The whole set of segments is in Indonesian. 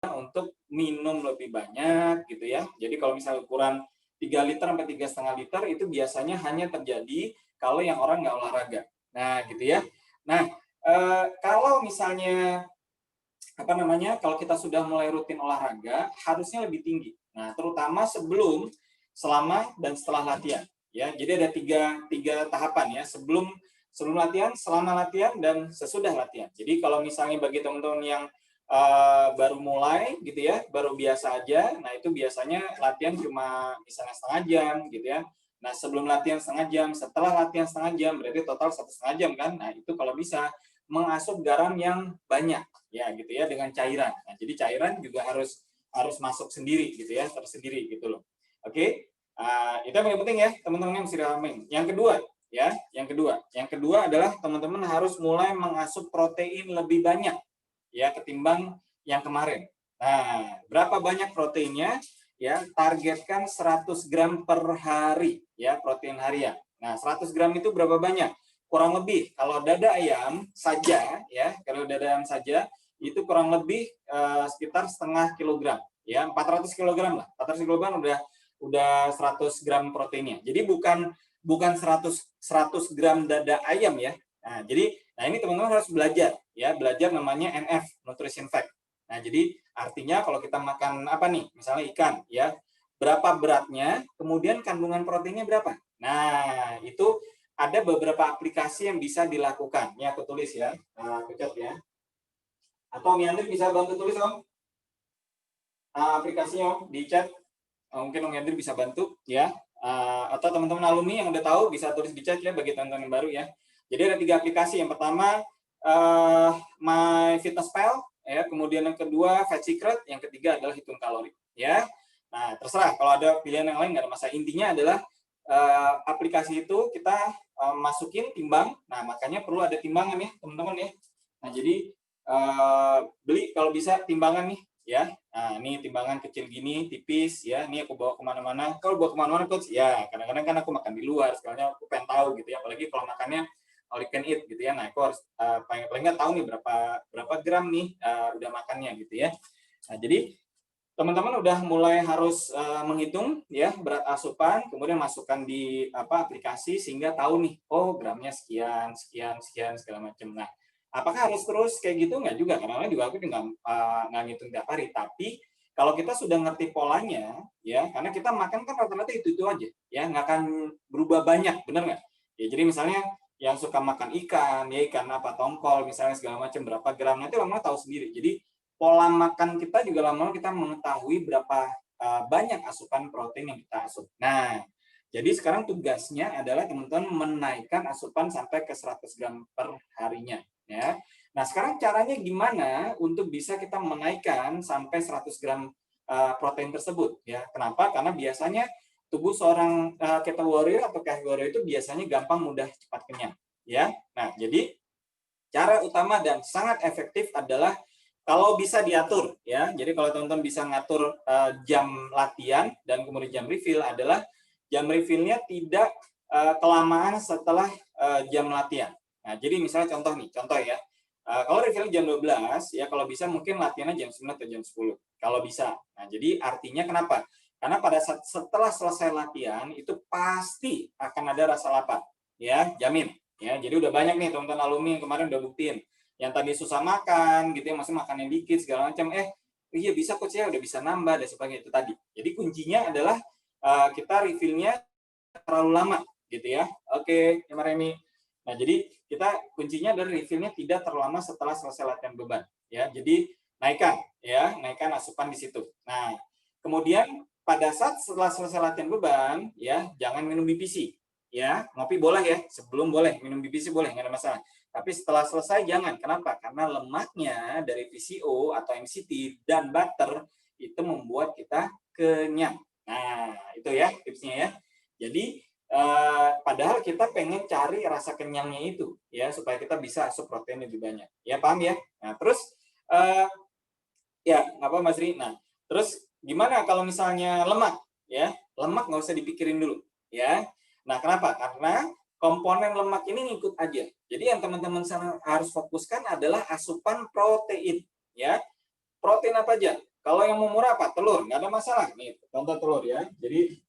untuk minum lebih banyak gitu ya. Jadi kalau misalnya ukuran 3 liter sampai 3,5 liter itu biasanya hanya terjadi kalau yang orang nggak olahraga. Nah, gitu ya. Nah, kalau misalnya apa namanya, kalau kita sudah mulai rutin olahraga, harusnya lebih tinggi. Nah, terutama sebelum, selama, dan setelah latihan. Ya, jadi ada tiga tahapan ya, sebelum sebelum latihan, selama latihan, dan sesudah latihan. Jadi kalau misalnya bagi teman-teman yang baru mulai gitu ya, baru biasa aja, nah itu biasanya latihan cuma misalnya setengah jam gitu ya. Nah sebelum latihan setengah jam, setelah latihan setengah jam, berarti total 1,5 jam kan. Nah itu kalau bisa mengasup garam yang banyak ya gitu ya dengan cairan. Nah, jadi cairan juga harus harus masuk sendiri gitu ya, tersendiri gitu loh. Oke. Itu yang paling penting ya, teman-teman yang mesti dipahamin. Yang kedua ya, yang kedua adalah teman-teman harus mulai mengasup protein lebih banyak ya ketimbang yang kemarin. Nah, berapa banyak proteinnya? Ya, targetkan 100 gram per hari ya, protein harian. Nah, 100 gram itu berapa banyak? Kurang lebih kalau dada ayam saja ya, kalau dada ayam saja itu kurang lebih sekitar setengah kilogram ya, 400 kilogram lah. 400 kilogram udah 100 gram proteinnya. Jadi bukan 100 gram dada ayam ya. Nah, jadi ini teman-teman harus belajar ya, belajar namanya NF, nutrition fact. Nah, jadi artinya kalau kita makan apa nih, misalnya ikan ya, berapa beratnya, kemudian kandungan proteinnya berapa. Nah, itu ada beberapa aplikasi yang bisa dilakukan. Ini aku tulis ya, aku cat ya. Atau Om Yandri bisa bantu tulis Om? Aplikasinya Om, di chat. Mungkin Om Yandri bisa bantu ya. Atau teman-teman alumni yang udah tahu bisa tulis di chat ya bagi teman-teman yang baru ya. Jadi ada 3 aplikasi. Yang pertama MyFitnessPal ya, kemudian yang kedua Fat Secret, yang ketiga adalah hitung kalori ya. Nah, terserah kalau ada pilihan yang lain nggak ada masalah. Intinya adalah aplikasi itu kita masukin timbang. Nah, makanya perlu ada timbangan ya, teman-teman ya. Nah, jadi beli kalau bisa timbangan nih ya. Nah, ini timbangan kecil gini, tipis ya. Ini aku bawa kemana-mana. Kalau bawa kemana-mana coach, ya kadang-kadang kan aku makan di luar. Sekarang aku pengen tahu gitu ya. Apalagi kalau makannya all you can eat gitu ya. Nah, aku harus paling nggak tahu nih berapa gram nih udah makannya gitu ya. Nah, jadi teman-teman udah mulai harus menghitung ya berat asupan, kemudian masukkan di aplikasi sehingga tahu nih, oh gramnya sekian, sekian, sekian segala macam. Nah, apakah harus terus kayak gitu? Nggak juga, karena juga aku juga nggak ngitung tiap hari. Tapi kalau kita sudah ngerti polanya, ya, karena kita makan kan rata-rata itu aja, ya, nggak akan berubah banyak, benar nggak? Ya, jadi misalnya yang suka makan ikan, ya ikan apa tongkol, misalnya segala macam berapa gram, nanti lama-lama tahu sendiri. Jadi pola makan kita juga lama-lama kita mengetahui berapa banyak asupan protein yang kita asup. Nah, jadi sekarang tugasnya adalah teman-teman menaikkan asupan sampai ke 100 gram per harinya. Ya. Nah, sekarang caranya gimana untuk bisa kita menaikkan sampai 100 gram protein tersebut? Ya, kenapa? Karena biasanya tubuh seorang keto warrior atau cash warrior itu biasanya gampang mudah cepat kenyang. Ya, nah jadi cara utama dan sangat efektif adalah kalau bisa diatur ya. Jadi kalau teman-teman bisa ngatur jam latihan dan kemudian jam refill adalah jam refillnya tidak kelamaan setelah jam latihan. Nah, jadi misalnya contoh ya. Kalau refill jam 12 ya kalau bisa mungkin latihannya jam 9 atau jam 10 kalau bisa. Nah, jadi artinya kenapa? Karena pada saat setelah selesai latihan itu pasti akan ada rasa lapar ya, jamin. Ya, jadi udah banyak nih teman-teman alumni yang kemarin udah buktiin. Yang tadi susah makan gitu ya, masih makannya dikit segala macam. Iya bisa coach ya, udah bisa nambah dan sebagainya itu tadi. Jadi kuncinya adalah kita refillnya terlalu lama gitu ya. Oke, Mas Remi. Nah, jadi kita kuncinya adalah refillnya tidak terlalu lama setelah selesai latihan beban ya. Jadi naikkan asupan di situ. Nah, kemudian pada saat setelah selesai latihan beban ya, jangan minum BPC ya. Ngopi boleh ya, sebelum boleh, minum BPC boleh, nggak ada masalah. Tapi setelah selesai jangan. Kenapa? Karena lemaknya dari PCO atau MCT dan butter itu membuat kita kenyang. Nah, itu ya tipsnya ya. Jadi padahal kita pengen cari rasa kenyangnya itu ya supaya kita bisa asup protein lebih banyak. Ya paham ya? Nah, terus ya apa Mas Ri? Nah, terus gimana kalau misalnya lemak ya? Lemak nggak usah dipikirin dulu ya. Nah, kenapa? Karena komponen lemak ini ngikut aja. Jadi yang teman-teman harus fokuskan adalah asupan protein ya. Protein apa aja? Kalau yang mau murah apa? Telur, nggak ada masalah. Nih, contoh telur ya. Jadi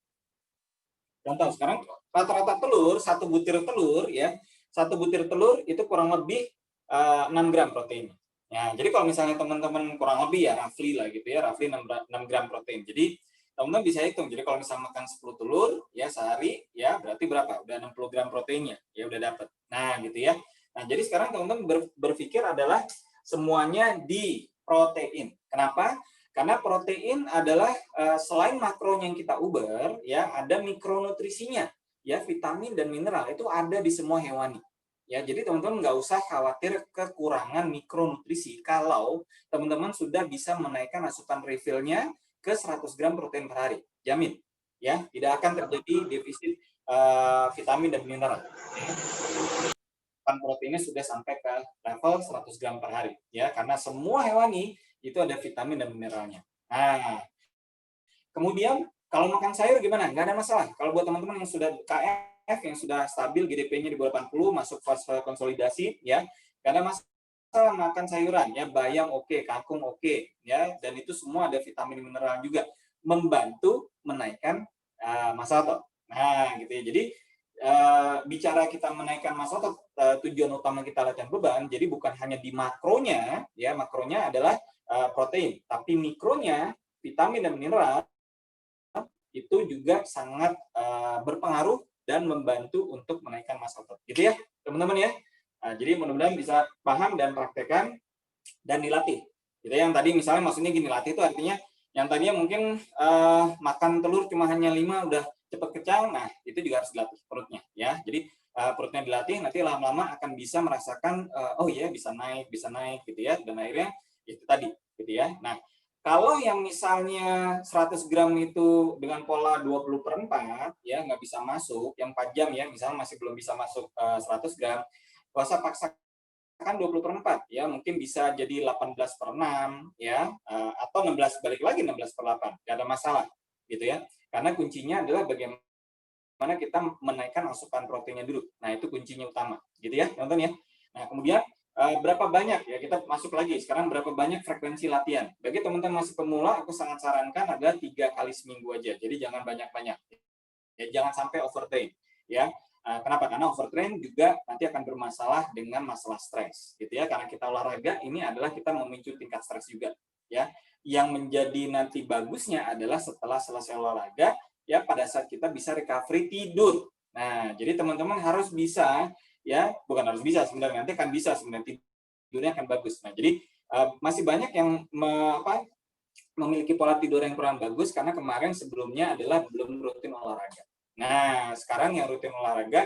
contoh sekarang rata-rata telur, satu butir telur ya, satu butir telur itu kurang lebih 6 gram protein. Ya, jadi kalau misalnya teman-teman kurang lebih ya roughly lah gitu ya, roughly 6 gram protein. Jadi teman-teman bisa hitung. Jadi kalau misalnya makan 10 telur ya sehari ya berarti berapa? Udah 60 gram proteinnya. Ya udah dapat. Nah, gitu ya. Nah, jadi sekarang teman-teman berpikir adalah semuanya di protein. Kenapa? Karena protein adalah selain makronya yang kita uber, ya ada mikronutrisinya, ya vitamin dan mineral itu ada di semua hewani. Ya, jadi teman-teman nggak usah khawatir kekurangan mikronutrisi kalau teman-teman sudah bisa menaikkan asupan refillnya ke 100 gram protein per hari. Jamin, ya tidak akan terjadi defisit vitamin dan mineral. Proteinnya sudah sampai ke level 100 gram per hari, ya karena semua hewani itu ada vitamin dan mineralnya. Nah, kemudian kalau makan sayur gimana? Nggak ada masalah. Kalau buat teman-teman yang sudah KF, yang sudah stabil GDP-nya di bawah 80, masuk fase konsolidasi, ya nggak ada masalah makan sayuran, ya bayam oke, kangkung oke, ya dan itu semua ada vitamin mineral juga, membantu menaikkan massa otot. Nah, gitu ya. Jadi bicara kita menaikkan massa otot, tujuan utama kita latihan beban, jadi bukan hanya di makronya, ya makronya adalah protein, tapi mikronya vitamin dan mineral itu juga sangat berpengaruh dan membantu untuk menaikkan massa otot, gitu ya teman-teman ya. Nah, jadi mudah-mudahan bisa paham dan praktekkan dan dilatih. Gitu ya, yang tadi misalnya maksudnya gini, latih itu artinya yang tadinya mungkin makan telur cuma hanya 5 udah cepat kenyang, nah itu juga harus dilatih perutnya ya. Jadi perutnya dilatih, nanti lama-lama akan bisa merasakan oh iya bisa naik gitu ya, dan akhirnya itu tadi gitu ya. Nah, kalau yang misalnya 100 gram itu dengan pola 20/4 ya nggak bisa masuk, yang 4 jam ya misalnya masih belum bisa masuk 100 gram, nggak usah paksa kan 20/4 ya, mungkin bisa jadi 18/6 ya, atau 16, balik lagi 16/8, nggak ada masalah gitu ya, karena kuncinya adalah bagaimana kita menaikkan asupan proteinnya dulu. Nah, itu kuncinya utama gitu ya teman-teman ya. Nah, kemudian berapa banyak ya, kita masuk lagi sekarang, berapa banyak frekuensi latihan. Bagi teman-teman masih pemula, aku sangat sarankan adalah 3 kali seminggu aja, jadi jangan banyak-banyak ya, jangan sampai overtrain ya. Kenapa? Karena overtrain juga nanti akan bermasalah dengan masalah stres, gitu ya. Karena kita olahraga ini adalah kita memicu tingkat stres juga, ya. Yang menjadi nanti bagusnya adalah setelah selesai olahraga, ya pada saat kita bisa recovery tidur. Nah, jadi teman-teman harus bisa, ya, bukan harus bisa sebenarnya, nanti akan bisa sebenarnya tidurnya akan bagus. Nah, jadi masih banyak yang memiliki pola tidur yang kurang bagus karena kemarin sebelumnya adalah belum rutin olahraga. Nah, sekarang yang rutin olahraga,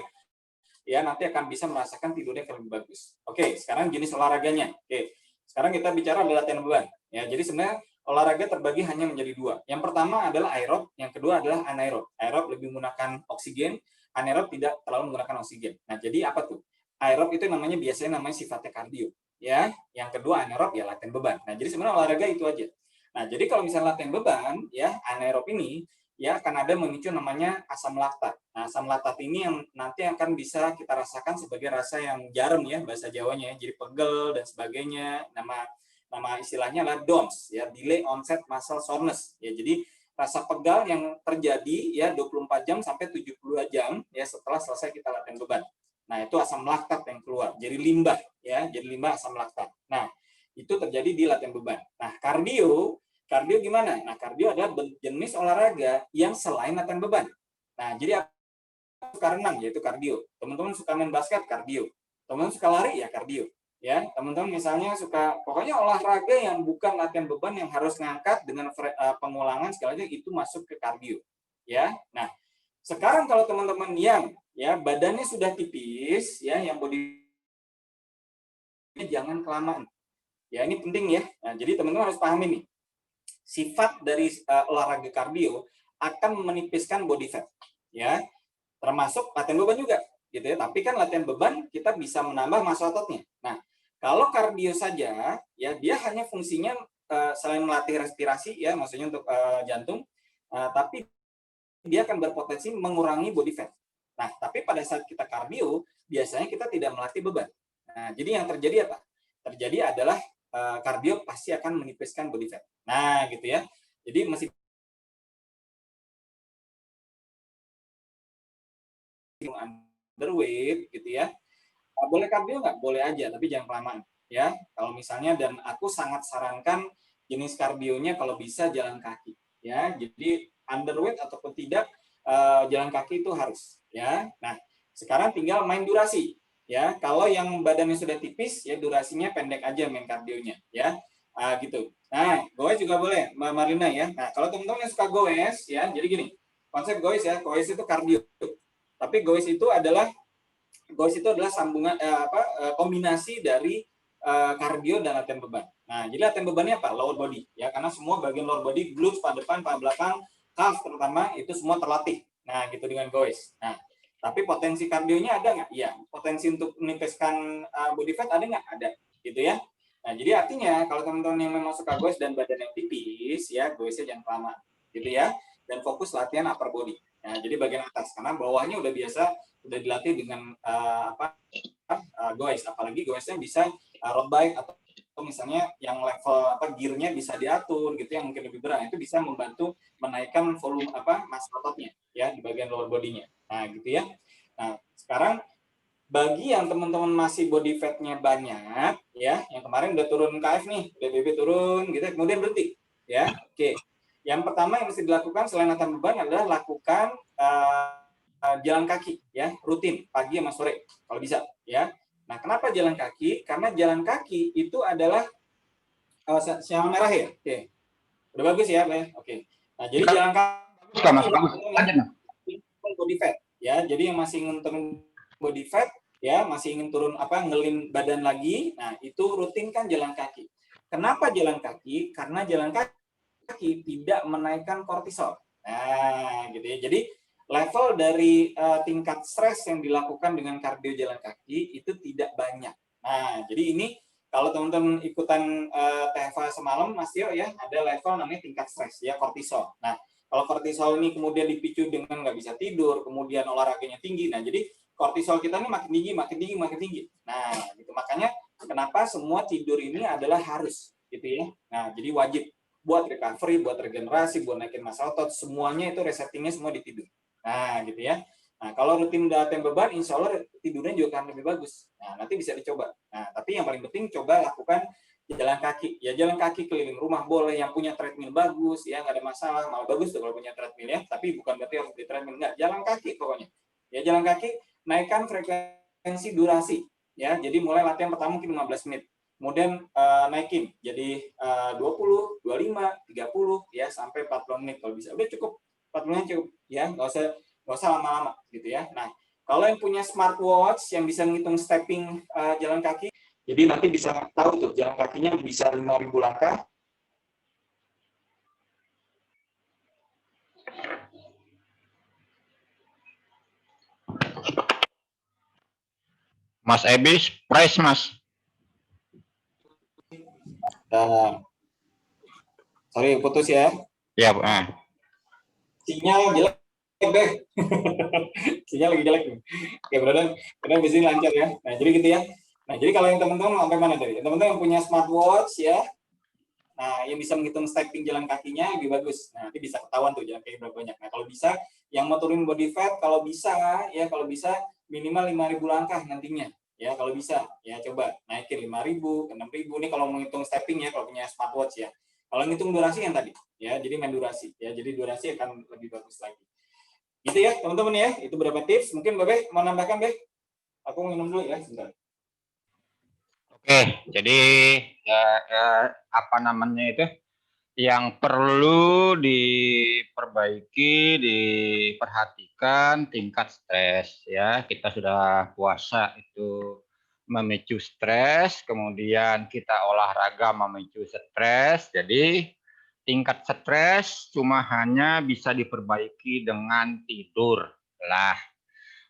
ya nanti akan bisa merasakan tidurnya lebih bagus. Oke, sekarang jenis olahraganya. Oke, sekarang kita bicara adalah latihan beban. Ya, jadi sebenarnya olahraga terbagi hanya menjadi 2. Yang pertama adalah aerob, yang kedua adalah anaerob. Aerob lebih menggunakan oksigen, anaerob tidak terlalu menggunakan oksigen. Nah, jadi apa tuh? Aerob itu biasanya namanya sifatnya kardio. Ya, yang kedua anaerob ya latihan beban. Nah, jadi sebenarnya olahraga itu aja. Nah, jadi kalau misalnya latihan beban, ya anaerob ini ya akan ada memicu namanya asam laktat. Nah, asam laktat ini yang nanti akan bisa kita rasakan sebagai rasa yang jarum ya bahasa Jawanya, jadi pegel dan sebagainya. Nama istilahnya adalah DOMS ya, delay onset muscle soreness. Ya, jadi rasa pegal yang terjadi ya 24 jam sampai 72 jam ya setelah selesai kita latihan beban. Nah, itu asam laktat yang keluar. Jadi limbah ya, jadi limbah asam laktat. Nah, itu terjadi di latihan beban. Nah, kardio gimana? Nah, kardio adalah jenis olahraga yang selain latihan beban. Nah, jadi aku suka renang, yaitu kardio. Teman-teman suka main basket, kardio. Teman-teman suka lari, ya kardio. Ya, teman-teman misalnya suka, pokoknya olahraga yang bukan latihan beban yang harus ngangkat dengan pengulangan segalanya itu masuk ke kardio. Ya, nah sekarang kalau teman-teman yang ya badannya sudah tipis, ya yang body jangan kelamaan. Ya ini penting ya. Nah, jadi teman-teman harus paham ini. Sifat dari olahraga kardio akan menipiskan body fat, ya, termasuk latihan beban juga, gitu ya. Tapi kan latihan beban kita bisa menambah massa ototnya. Nah, kalau kardio saja, ya dia hanya fungsinya selain melatih respirasi, ya, maksudnya untuk jantung, tapi dia akan berpotensi mengurangi body fat. Nah, tapi pada saat kita kardio, biasanya kita tidak melatih beban. Nah, jadi yang terjadi apa? Terjadi adalah kardio pasti akan menipiskan body fat. Nah, gitu ya. Jadi masih underweight gitu ya. Boleh kardio nggak? Boleh aja, tapi jangan kelamaan ya. Kalau misalnya, dan aku sangat sarankan jenis kardionya kalau bisa jalan kaki ya. Jadi underweight ataupun tidak, jalan kaki itu harus ya. Nah, sekarang tinggal main durasi ya. Kalau yang badannya sudah tipis ya, durasinya pendek aja main kardionya ya. Gitu. Nah, goes juga boleh, Mbak Marina ya. Nah, kalau teman-teman yang suka goes ya, jadi gini, konsep goes ya, goes itu kardio. Tapi goes itu adalah sambungan kombinasi dari kardio dan latihan beban. Nah, jadi latihan bebannya apa? Lower body ya, karena semua bagian lower body, glutes, paha depan, paha belakang, calf terutama itu semua terlatih. Nah, gitu dengan goes. Nah, tapi potensi kardionya ada nggak? Iya. Potensi untuk menipeskan body fat ada nggak? Ada, gitu ya. Nah, jadi artinya kalau teman-teman yang memang suka goes dan badan yang tipis, ya goesnya jangan kelamaan, gitu ya. Dan fokus latihan upper body. Nah, jadi bagian atas, karena bawahnya udah biasa, udah dilatih dengan goes, apalagi goesnya bisa road bike atau misalnya yang level gearnya bisa diatur gitu, yang mungkin lebih berat, itu bisa membantu menaikkan volume massa ototnya ya di bagian lower body-nya. Nah, gitu ya. Nah, sekarang bagi yang teman-teman masih body fat-nya banyak ya, yang kemarin udah turun KF nih, BB turun gitu, kemudian berhenti ya. Oke. Yang pertama yang mesti dilakukan selain latihan beban adalah lakukan jalan kaki ya, rutin pagi sama sore kalau bisa ya. Nah, kenapa jalan kaki? Karena jalan kaki itu adalah sinyal merah ya. Oke. Udah bagus ya, Bang. Oke. Nah, jadi jalan kaki body fat ya. Jadi yang masih ingin turun body fat ya, masih ingin turun ngelin badan lagi, nah itu rutin kan jalan kaki. Kenapa jalan kaki? Karena jalan kaki tidak menaikkan kortisol. Nah, gitu ya. Jadi level dari tingkat stres yang dilakukan dengan kardio jalan kaki itu tidak banyak. Nah, jadi ini kalau teman-teman ikutan TFA semalam, Mas Tio ya, ada level namanya tingkat stres ya, kortisol. Nah, kalau kortisol ini kemudian dipicu dengan nggak bisa tidur, kemudian olahraganya tinggi, nah jadi kortisol kita ini makin tinggi, makin tinggi, makin tinggi. Nah, gitu. Makanya kenapa semua tidur ini adalah harus, gitu ya. Nah, jadi wajib buat recovery, buat regenerasi, buat naikin massa otot, semuanya itu resettingnya semua di tidur. Nah, gitu ya. Nah, kalau rutin latihan beban, insya Allah tidurnya juga akan lebih bagus. Nah, nanti bisa dicoba. Nah, tapi yang paling penting coba lakukan jalan kaki. Ya, jalan kaki keliling rumah boleh, yang punya treadmill bagus, ya nggak ada masalah. Malah bagus tuh kalau punya treadmill ya, tapi bukan berarti harus di treadmill. Nggak, jalan kaki pokoknya. Ya, jalan kaki, naikkan frekuensi durasi. Ya, jadi mulai latihan pertama mungkin 15 menit. Kemudian naikin jadi 20, 25, 30 ya sampai 40 menit kalau bisa. Udah cukup, 40 menit cukup ya, nggak usah lama-lama gitu ya. Nah, kalau yang punya smartwatch yang bisa ngitung stepping jalan kaki, jadi nanti bisa tahu tuh jalan kakinya bisa 5.000 langkah. Mas Ebis, price Mas. Sorry, putus ya. Ya, Sinyal jelek deh. Sinyal lagi jelek nih. Oke, brother, kita di sini lancar ya. Nah, jadi gitu ya. Nah, jadi kalau yang teman-teman sampai mana tadi? Teman-teman yang punya smartwatch ya, nah yang bisa menghitung stepping jalan kakinya lebih bagus. Nah, nanti bisa ketahuan tuh jalan kaki berapa banyak. Nah, kalau bisa yang mau turun body fat, kalau bisa minimal 5.000 langkah nantinya. Ya, kalau bisa ya coba naikin 5.000 ke 6.000. Ini kalau menghitung stepping ya, kalau punya smartwatch ya. Kalau ngitung durasi yang tadi ya, jadi main durasi ya. Jadi durasi akan lebih bagus lagi. Gitu ya, teman-teman ya. Itu beberapa tips. Mungkin Babe mau nambahkan, Be? Aku minum dulu ya, sebentar. Oke, jadi apa namanya itu yang perlu diperbaiki, diperhatikan tingkat stres ya. Kita sudah puasa itu memicu stres, kemudian kita olahraga memicu stres. Jadi tingkat stres cuma hanya bisa diperbaiki dengan tidur lah.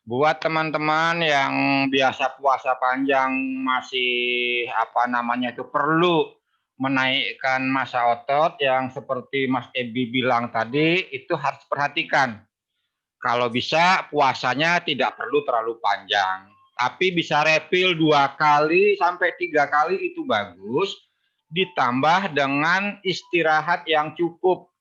Buat teman-teman yang biasa puasa panjang masih apa namanya itu perlu menaikkan massa otot yang seperti Mas Ebi bilang tadi, itu harus perhatikan. Kalau bisa puasanya tidak perlu terlalu panjang, tapi bisa refill 2 kali sampai 3 kali itu bagus. ditambah dengan istirahat yang cukup.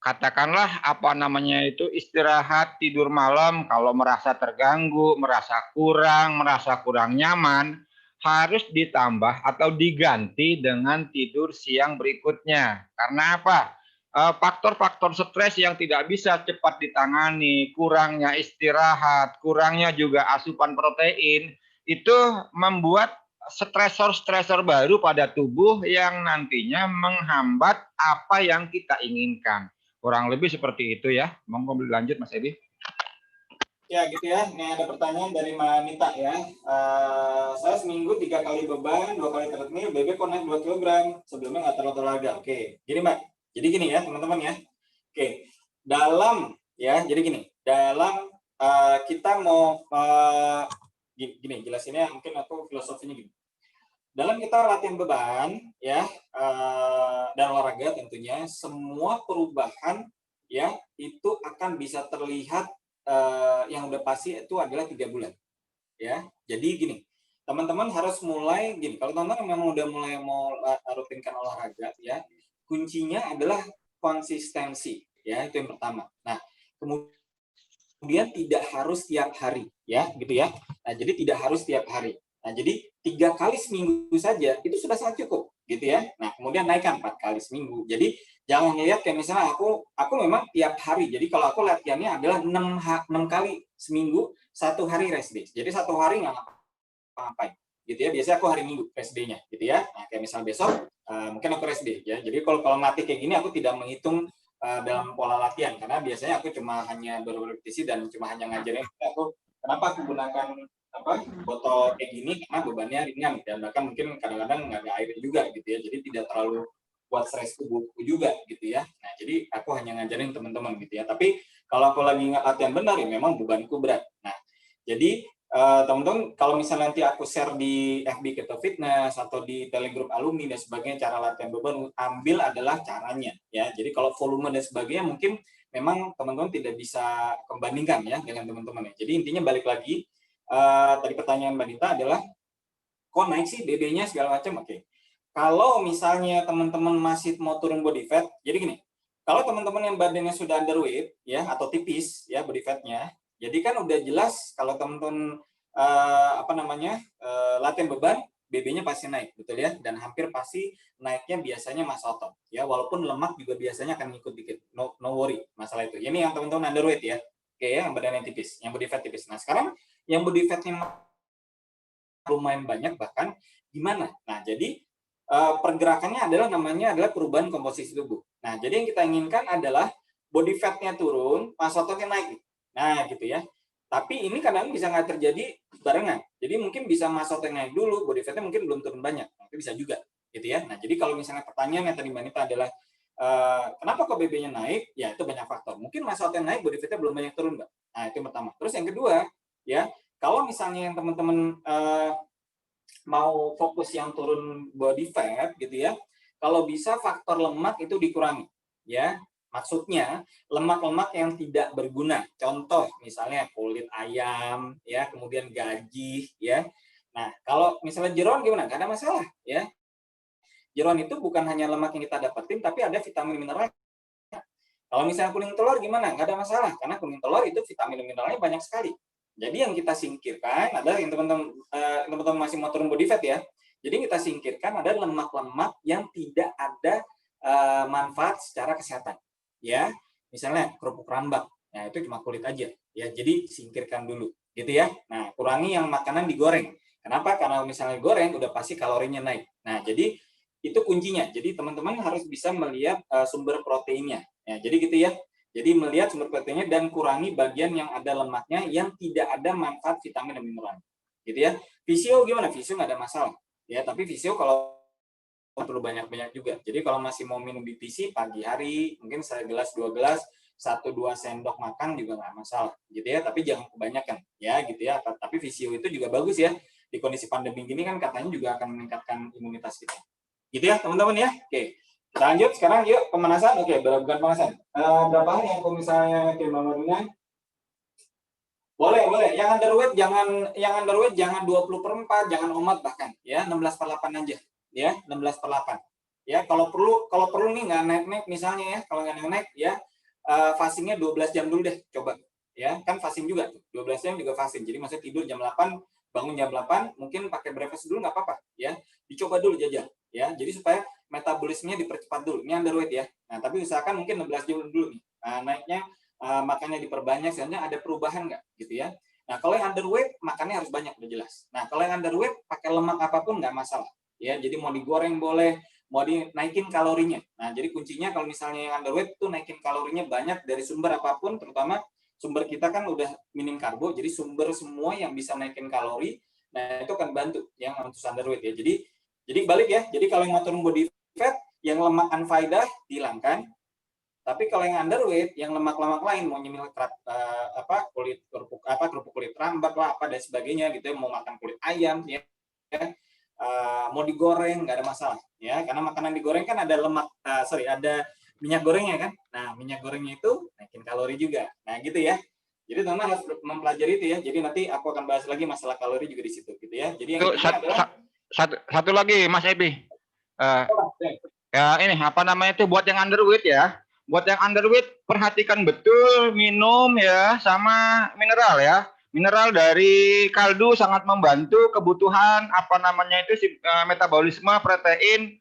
Katakanlah apa namanya itu istirahat tidur malam kalau merasa terganggu, merasa kurang nyaman, harus ditambah atau diganti dengan tidur siang berikutnya. Karena apa? Faktor-faktor stres yang tidak bisa cepat ditangani, kurangnya istirahat, kurangnya juga asupan protein, itu membuat stresor-stresor baru pada tubuh yang nantinya menghambat apa yang kita inginkan. Kurang lebih seperti itu ya. Monggo lanjut Mas Edi. Ya gitu ya. Ini ada pertanyaan dari Manita ya. Saya seminggu 3 kali beban, 2 kali treadmill, BB kok naik 2 kg. Sebelumnya nggak terlalu olahraga. Oke. Gini Mbak. Jadi gini ya teman-teman ya. Oke. Dalam ya. Jadi gini. Dalam kita mau gini jelasinnya mungkin aku filosofinya gini. Dalam kita latihan beban ya dan olahraga tentunya semua perubahan ya itu akan bisa terlihat yang udah pasti itu adalah 3 bulan ya. Jadi gini, teman-teman harus mulai gini. Kalau teman-teman memang udah mulai mau rutinkan olahraga ya, kuncinya adalah konsistensi ya, itu yang pertama. Nah, kemudian tidak harus tiap hari ya, gitu ya. Nah, jadi tidak harus tiap hari. Nah, jadi 3 kali seminggu saja itu sudah sangat cukup, gitu ya. Nah, kemudian naikkan 4 kali seminggu. Jadi jangan lihat kayak misalnya aku memang tiap hari. Jadi kalau aku latihannya adalah 6 kali seminggu, 1 hari rest day. Jadi 1 hari nggak ngapa-ngapain, gitu ya. Biasanya aku hari Minggu rest day-nya, gitu ya. Nah, kayak misalnya besok mungkin aku rest day ya. Jadi kalau mati kayak gini aku tidak menghitung dalam pola latihan karena biasanya aku cuma hanya berrepetisi dan cuma hanya ngajarin kenapa aku gunakan botol kayak gini karena bebannya ringan dan bahkan mungkin kadang-kadang nggak ada air juga gitu ya, jadi tidak terlalu buat stres tubuhku juga gitu ya. Nah jadi aku hanya ngajarin teman-teman gitu ya, tapi kalau aku lagi latihan benar ya memang bebanku berat. Nah jadi teman-teman kalau misalnya nanti aku share di FB Keto Fitness atau di Telegram alumni dan sebagainya cara latihan beban, ambil adalah caranya ya. Jadi kalau volume dan sebagainya mungkin memang teman-teman tidak bisa membandingkan ya dengan teman-teman ya. Jadi intinya balik lagi tadi pertanyaan Mbak Dita adalah kok naik sih BB-nya segala macam. Oke. Kalau misalnya teman-teman masih mau turun body fat, jadi gini. Kalau teman-teman yang badannya sudah underweight ya atau tipis ya body fat-nya, jadi kan udah jelas kalau teman-teman latihan beban BB-nya pasti naik, betul ya? Dan hampir pasti naiknya biasanya massa otot ya, walaupun lemak juga biasanya akan ngikut dikit. No worry masalah itu. Ini yang teman-teman underweight ya. Oke ya, yang badannya tipis, yang body fat tipis. Nah, sekarang yang body fat-nya lumayan banyak bahkan gimana? Nah, jadi pergerakannya namanya adalah perubahan komposisi tubuh. Nah, jadi yang kita inginkan adalah body fat-nya turun, massa ototnya naik. Nah, gitu ya. Tapi ini kadang bisa nggak terjadi barengan. Jadi mungkin bisa massa ototnya naik dulu, body fat-nya mungkin belum turun banyak. Itu bisa juga, gitu ya. Nah, jadi kalau misalnya pertanyaan yang tadi Mbak Nita adalah kenapa kok BB-nya naik? Ya, itu banyak faktor. Mungkin massa ototnya naik, body fat-nya belum banyak turun, Mbak. Nah, itu yang pertama. Terus yang kedua, ya, kalau misalnya yang teman-teman mau fokus yang turun body fat gitu ya, kalau bisa faktor lemak itu dikurangi ya. Maksudnya lemak-lemak yang tidak berguna. Contoh misalnya kulit ayam ya, kemudian gaji ya. Nah, kalau misalnya jeroan gimana? Gak ada masalah ya. Jeroan itu bukan hanya lemak yang kita dapetin, tapi ada vitamin mineral. Kalau misalnya kuning telur gimana? Nggak ada masalah, karena kuning telur itu vitamin mineralnya banyak sekali. Jadi yang kita singkirkan adalah yang teman-teman masih mau turun body fat ya. Jadi kita singkirkan ada lemak-lemak yang tidak ada manfaat secara kesehatan. Ya, misalnya kerupuk rambak. Nah, itu cuma kulit aja. Ya, jadi singkirkan dulu, gitu ya. Nah, kurangi yang makanan digoreng. Kenapa? Karena misalnya goreng udah pasti kalorinya naik. Nah, jadi itu kuncinya. Jadi teman-teman harus bisa melihat sumber proteinnya. Ya, jadi gitu ya. Jadi melihat sumber proteinnya dan kurangi bagian yang ada lemaknya yang tidak ada manfaat vitamin dan mineral. Gitu ya. Visio gimana? Visio nggak ada masalah. Ya, tapi visio kalau perlu banyak-banyak juga. Jadi kalau masih mau minum BPC pagi hari, mungkin 1 gelas 2 gelas, 1-2 sendok makan juga nggak masalah, gitu ya. Tapi jangan kebanyakan, ya gitu ya. Tapi visio itu juga bagus ya. Di kondisi pandemi gini kan katanya juga akan meningkatkan imunitas kita. Gitu ya teman-teman ya. Oke. Kita lanjut sekarang yuk pemanasan. Oke, bukan pemanasan. Berapa hari yang kalau misalnya nomornya? Boleh. Yang underweight jangan 20/4, jangan omat bahkan ya, 16/8 aja. Ya, 16/8. Ya, kalau perlu nih nggak naik-naik misalnya ya, kalau nggak naik-naik ya fastingnya 12 jam dulu deh, coba. Ya, kan fasting juga tuh. 12 jam juga fasting. Jadi maksudnya tidur jam 8, bangun jam 8, mungkin pakai breakfast dulu nggak apa-apa, ya. Dicoba dulu jajal, ya. Jadi supaya metabolismenya dipercepat dulu. Ini underweight ya. Nah, tapi usahakan mungkin 16 jam dulu nih. Nah, naiknya makannya diperbanyak sehingga ada perubahan nggak gitu ya. Nah, kalau yang underweight makannya harus banyak udah jelas. Nah, kalau yang underweight pakai lemak apapun nggak masalah. Ya, jadi mau digoreng boleh, mau dinaikin kalorinya. Nah, jadi kuncinya kalau misalnya yang underweight tuh naikin kalorinya banyak dari sumber apapun, terutama sumber kita kan udah minim karbo, jadi sumber semua yang bisa naikin kalori, nah itu akan bantu yang untuk underweight ya. Jadi balik ya, jadi kalau yang mau turun body fat, yang lemak unfaedah dihilangkan, tapi kalau yang underweight, yang lemak-lemak lain mau nyemil kerupuk kulit rambak lah apa dan sebagainya gitu ya, mau makan kulit ayam ya, mau digoreng nggak ada masalah ya, karena makanan digoreng kan ada lemak ada minyak gorengnya kan. Nah, minyak gorengnya itu naikin kalori juga. Nah, gitu ya. Jadi teman harus mempelajari itu ya. Jadi nanti aku akan bahas lagi masalah kalori juga di situ gitu ya. Jadi yang intinya adalah satu lagi Mas Ebi. Ya ini apa namanya itu buat yang underweight ya. Buat yang underweight perhatikan betul minum ya sama mineral ya. Mineral dari kaldu sangat membantu kebutuhan apa namanya itu metabolisme protein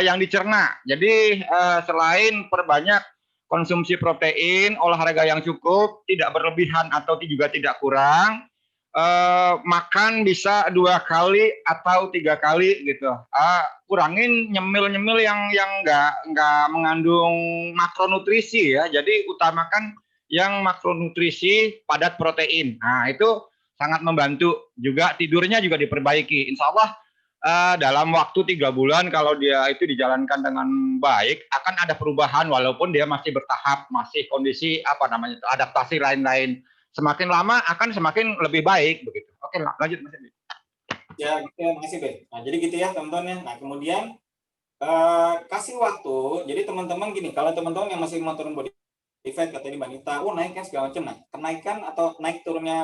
yang dicerna. Jadi selain perbanyak konsumsi protein, olahraga yang cukup, tidak berlebihan atau juga tidak kurang, makan bisa 2 kali atau 3 kali gitu. Kurangin nyemil-nyemil yang nggak mengandung makronutrisi ya. Jadi utamakan yang makronutrisi padat protein. Nah itu sangat membantu. Juga tidurnya juga diperbaiki. Insya Allah dalam waktu 3 bulan kalau dia itu dijalankan dengan baik akan ada perubahan walaupun dia masih bertahap, masih kondisi apa namanya itu adaptasi lain-lain. Semakin lama akan semakin lebih baik begitu. Oke, lanjut Mas Edi. ya gitu ya, makasih Be. Nah, jadi gitu ya teman-teman ya. Nah, kemudian kasih waktu. Jadi teman-teman gini, kalau teman-teman yang masih mau turun body fat kata di wanita, naik kan segala macam. Nah, kenaikan atau naik turunnya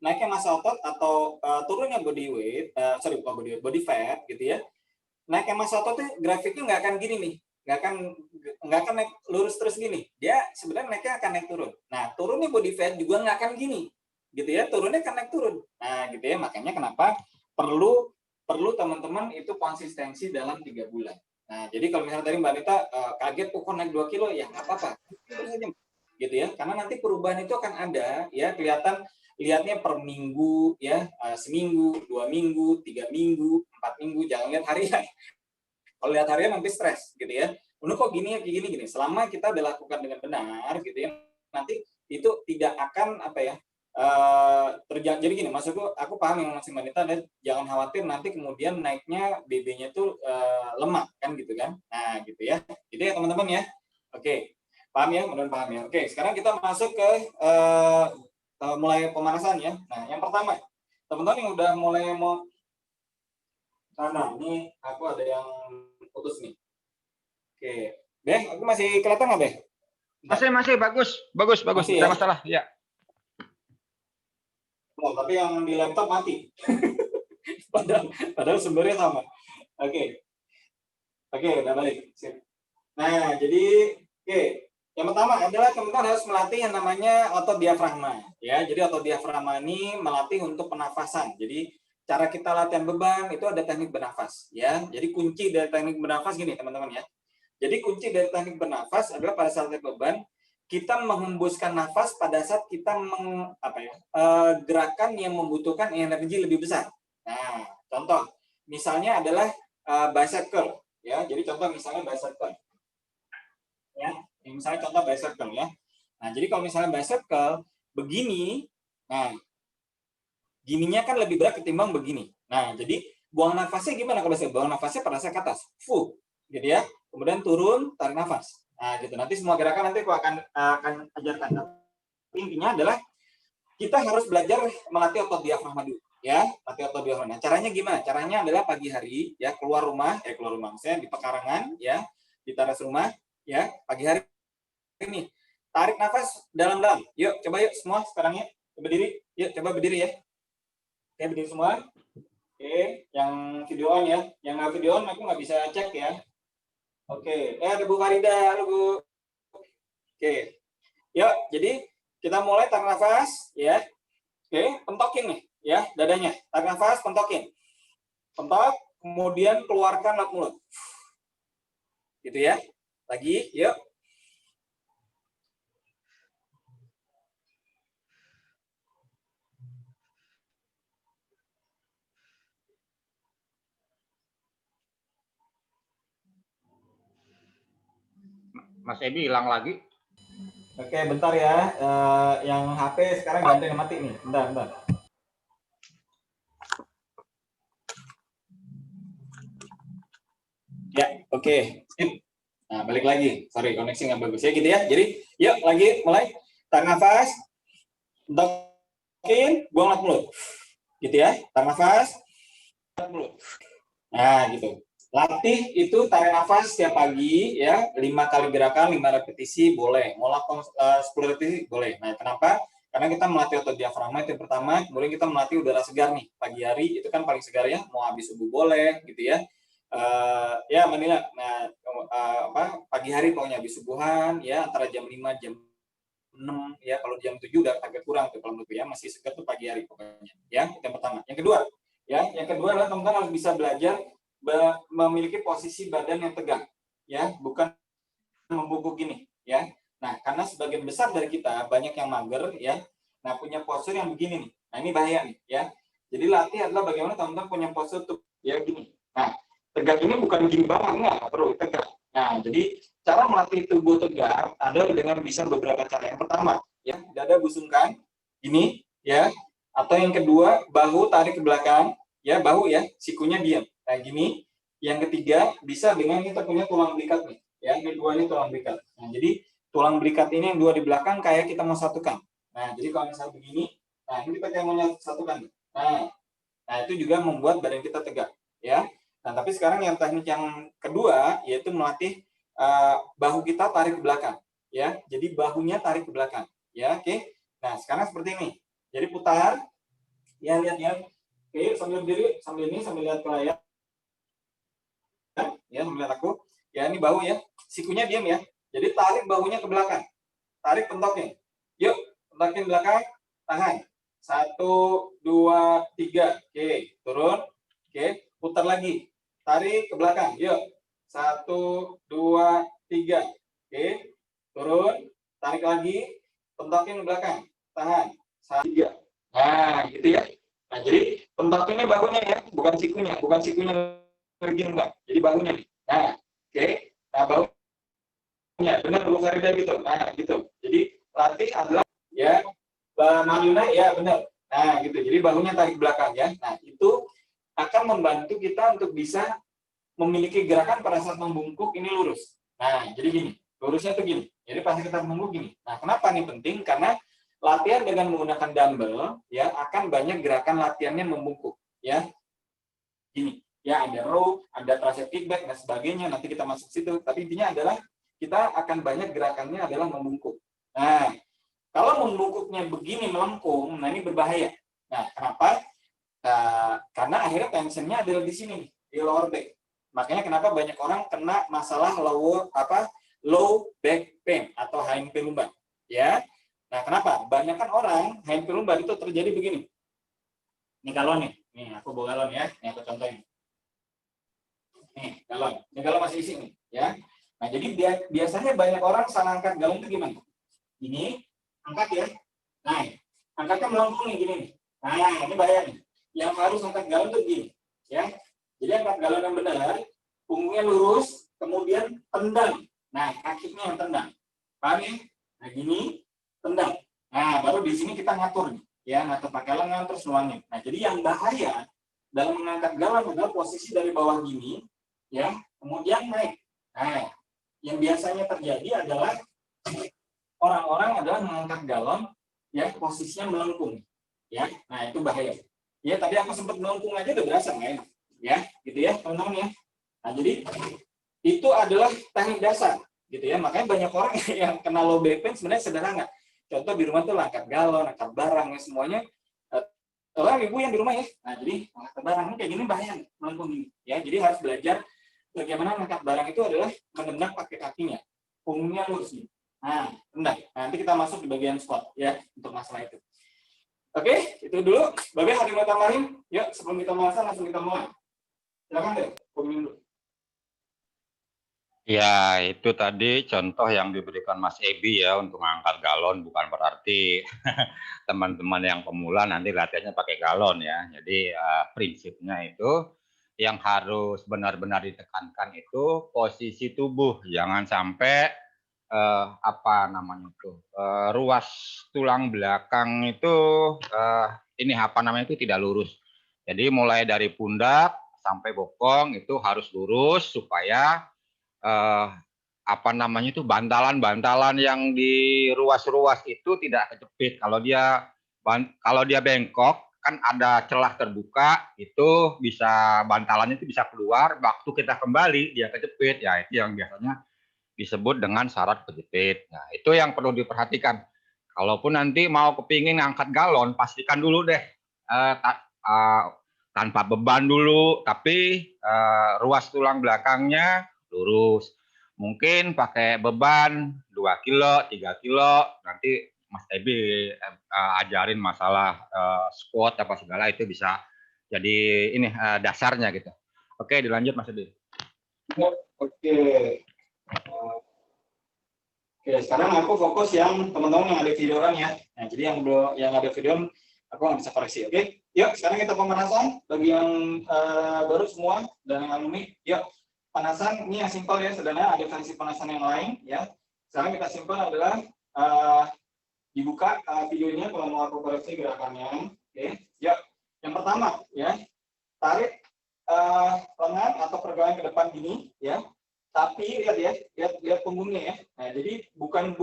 naiknya massa otot atau turunnya body weight, body fat gitu ya. Naiknya massa otot tuh grafiknya nggak akan gini nih, nggak akan naik lurus terus gini. Dia sebenarnya naiknya akan naik turun. Nah, turunnya body fat juga nggak akan gini, gitu ya. Turunnya akan naik turun. Nah, gitu ya. Makanya kenapa perlu teman-teman itu konsistensi dalam 3 bulan. Nah, jadi kalau misalnya tadi Mbak Nita kaget kok naik 2 kilo, ya nggak apa-apa. Terus aja, gitu ya. Karena nanti perubahan itu akan ada, ya kelihatan lihatnya per minggu, ya seminggu, 2 minggu, 3 minggu, 4 minggu, jangan lihat harian. Kalau lihat harian nanti stres, gitu ya. Kok gini ya, gini. Selama kita udah lakukan dengan benar, gitu ya, nanti itu tidak akan apa ya, jadi gini, maksudku aku paham yang masih wanita dan jangan khawatir nanti kemudian naiknya BB-nya tuh lemak kan gitu kan. Nah, gitu ya. Itu ya teman-teman ya. Oke. Paham ya? Mudah-mudahan paham ya. Oke, sekarang kita masuk ke mulai pemanasan ya. Nah, yang pertama, teman-teman yang udah mulai mau ini aku ada yang putus nih. Oke. Beh, aku masih kelihatan nggak, Beh? Masih bagus. Masih, tidak ya? masalah ya. Oh, tapi yang di laptop mati. padahal sumbernya sama. Oke, udah balik. Sip. Nah, jadi yang pertama adalah teman-teman harus melatih yang namanya otot diafragma. Ya, jadi otot diafragma ini melatih untuk pernafasan. Jadi cara kita latihan beban itu ada teknik bernafas. Ya, jadi kunci dari teknik bernafas gini teman-teman ya. Jadi kunci dari teknik bernafas adalah pada saat latihan beban kita menghembuskan nafas pada saat kita gerakan yang membutuhkan energi lebih besar. Nah, contoh misalnya adalah bicep curl, ya. Jadi contoh misalnya bicep curl, ya. Misalnya contoh bicep curl, ya. Nah, jadi kalau misalnya bicep curl begini, nah, gininya kan lebih berat ketimbang begini. Nah, jadi buang nafasnya gimana kalau saya buang nafasnya pada saat ke atas, full, gitu ya. Kemudian turun, tarik nafas. Nah, gitu. Nanti semua gerakan nanti aku akan ajarkan. Intinya adalah kita harus belajar melatih otot diafragma dulu, ya. Latih otot diafragma. Nah, caranya gimana? Caranya adalah pagi hari, ya, keluar rumah, misalnya di pekarangan, ya, di teras rumah, ya, pagi hari ini. Tarik nafas dalam-dalam. Yuk, coba yuk semua sekarang ya. Berdiri. Yuk, coba berdiri ya. Oke, berdiri semua. Oke, yang video on ya. Yang nggak video on aku nggak bisa cek ya. Oke, ada Bu Farida, halo Bu. Oke, yuk, jadi kita mulai tarik nafas ya. Oke, pentokin nih ya dadanya. Tarik nafas, pentokin. Pentok, kemudian keluarkan lewat mulut. Gitu ya. Lagi, yuk. Mas Ebi hilang lagi. Oke, bentar ya. Yang HP sekarang ganti mati nih. Bentar. Ya, oke. Sip. Nah, balik lagi. Sorry, koneksi nggak bagus ya gitu ya. Jadi, yuk lagi mulai. Tarik nafas. Bentokin, buang lewat mulut. Gitu ya. Tarik nafas. Lewat mulut. Nah, gitu. Latih itu tarik nafas setiap pagi ya, 5 kali gerakan, 5 repetisi boleh. Mau lakukan 10 repetisi boleh. Nah, kenapa? Karena kita melatih otot diafragma itu yang pertama, kemudian kita melatih udara segar nih. Pagi hari itu kan paling segar ya, mau habis subuh boleh gitu ya. Ya Manila. Nah, pagi hari pokoknya habis subuhan ya, antara jam 5 jam 6 ya, kalau jam 7 udah agak kurang tuh kalau menurut ya, masih segar tuh pagi hari pokoknya. Ya, itu yang pertama. Yang kedua adalah teman-teman harus bisa belajar memiliki posisi badan yang tegak ya, bukan membungkuk gini ya. Nah, karena sebagian besar dari kita banyak yang mager ya, nah punya postur yang begini nih. Nah, ini bahaya nih ya. Jadi latih adalah bagaimana teman-teman punya postur tuh ya gini. Nah, tegak ini bukan gini banget, enggak perlu tegak. Nah, jadi cara melatih tubuh tegak adalah dengan bisa beberapa cara. Yang pertama ya, dada busungkan ini ya, atau yang kedua bahu tarik ke belakang ya, bahu ya, sikunya diam. Nah, gini. Yang ketiga, bisa dengan kita punya tulang belikat nih. Ya, ini dua ini tulang belikat. Nah, jadi tulang belikat ini yang dua di belakang kayak kita mau satukan. Nah, jadi kalau misalnya begini, nah ini kita kayak mau satukan. Nah, itu juga membuat badan kita tegak. Ya. Nah, tapi sekarang yang teknik yang kedua, yaitu melatih bahu kita tarik ke belakang. Ya, jadi bahunya tarik ke belakang. Ya, oke. Nah, sekarang seperti ini. Jadi putar. Ya, lihat ya. Oke, sambil berdiri, sambil lihat ke layar. Ya, melihat aku ya, ini bahu ya, sikunya diam ya, jadi tarik bahunya ke belakang, tarik pentoknya, yuk pentokin belakang, tahan, 1, 2, 3, oke, turun, oke, putar lagi, tarik ke belakang, yuk, 1, 2, 3, oke, turun, tarik lagi, pentokin ke belakang, tahan, 1, 3, nah gitu ya. Nah, jadi pentokinnya bahunya ya, bukan sikunya begini enggak, jadi bahunya nih. Nah, oke. Nah, bahunya benar Bu Farida gitu. Nah, gitu. Jadi latih adalah ya, Maluna ya benar. Nah, gitu. Jadi bahunya tarik belakang ya. Nah, itu akan membantu kita untuk bisa memiliki gerakan pada saat membungkuk ini lurus. Nah, jadi gini. Lurusnya tuh gini. Jadi pas kita membungkuk gini. Nah, kenapa ini penting? Karena latihan dengan menggunakan dumbbell ya akan banyak gerakan latihannya membungkuk ya. Gini. Ya, ada row, ada tricep kickback dan sebagainya. Nanti kita masuk situ. Tapi intinya adalah kita akan banyak gerakannya adalah membungkuk. Nah, kalau membungkuknya begini melengkung, nah ini berbahaya. Nah, kenapa? Karena akhirnya tensionnya adalah di sini, di lower back. Makanya kenapa banyak orang kena masalah low back pain atau HMP lumbar. Ya. Nah, kenapa? Banyak kan orang HMP lumbar itu terjadi begini. Ini galon nih. Nih, aku bawa galon ya. Ini aku contohin. Nih, galon masih isi nih, ya. Nah, jadi biasanya banyak orang salah angkat galon itu gimana? Ini, angkat ya. Nah, angkatnya melengkung nih, gini nih. Nah, ini bahaya nih. Yang harus angkat galon itu gini, ya. Jadi angkat galon yang benar, punggungnya lurus, kemudian tendang. Nah, kakinya yang tendang. Paham ya? Nah, gini, tendang. Nah, baru di sini kita ngatur nih, ya, ngatur pakai lengan terus nuangin. Nah, jadi yang bahaya dalam mengangkat galon adalah posisi dari bawah gini, ya, kemudian naik. Nah, yang biasanya terjadi adalah orang-orang adalah mengangkat galon, ya, posisinya melengkung, ya. Nah, itu bahaya. Ya, tadi aku sempat melengkung aja udah berasa nggak enak, ya, gitu ya, teman-teman ya. Nah, jadi itu adalah teknik dasar, gitu ya. Makanya banyak orang yang kena low back pain sebenarnya sederhana. Contoh di rumah tuh angkat galon, angkat barang, ya, semuanya Orang ibu yang di rumah ya. Nah, jadi angkat barang kayak gini bahaya melengkung ini. Ya, jadi harus belajar bagaimana angkat barang itu adalah benar-benar pakai kakinya. Punggungnya lurus nih. Nah, rendah. Nanti kita masuk di bagian squat ya untuk masalah itu. Oke, itu dulu. Babe ada yang mau tambahin? Yuk, sebelum kita langsung kita mulai. Silakan deh, komen dulu. Ya, itu tadi contoh yang diberikan Mas Ebi ya untuk mengangkat galon, bukan berarti teman-teman yang pemula nanti latihannya pakai galon ya. Jadi prinsipnya itu yang harus benar-benar ditekankan itu posisi tubuh, jangan sampai apa namanya itu ruas tulang belakang itu ini apa namanya itu tidak lurus. Jadi mulai dari pundak sampai bokong itu harus lurus supaya apa namanya itu bantalan-bantalan yang di ruas-ruas itu tidak kejepit. Kalau dia bengkok kan ada celah terbuka, itu bisa bantalannya itu bisa keluar, waktu kita kembali dia kejepit. Ya itu yang biasanya disebut dengan syarat kejepit. Nah, itu yang perlu diperhatikan. Kalaupun nanti mau kepingin ngangkat galon, pastikan dulu deh tanpa beban dulu, tapi ruas tulang belakangnya lurus. Mungkin pakai beban 2 kilo, 3 kilo, nanti Mas Ebi ajarin masalah squat apa segala itu bisa jadi ini dasarnya gitu. Oke, dilanjut Mas Ebi. Oke. Oke, sekarang aku fokus yang teman-teman yang ada videoan ya. Nah, jadi yang belum yang ada video aku nggak bisa koreksi. Oke, yuk sekarang kita pemanasan bagi yang baru semua dan yang alumni. Yuk pemanasan ini yang simpel ya, sederhana. Ada versi pemanasan yang lain ya. Sekarang kita simpel adalah dibuka videonya kalau mau aku koreksi gerakannya. Oke, yuk. Yang pertama ya, tarik lengan atau pergelangan ke depan gini ya. Tapi lihat ya, lihat punggungnya ya. Nah, jadi bukan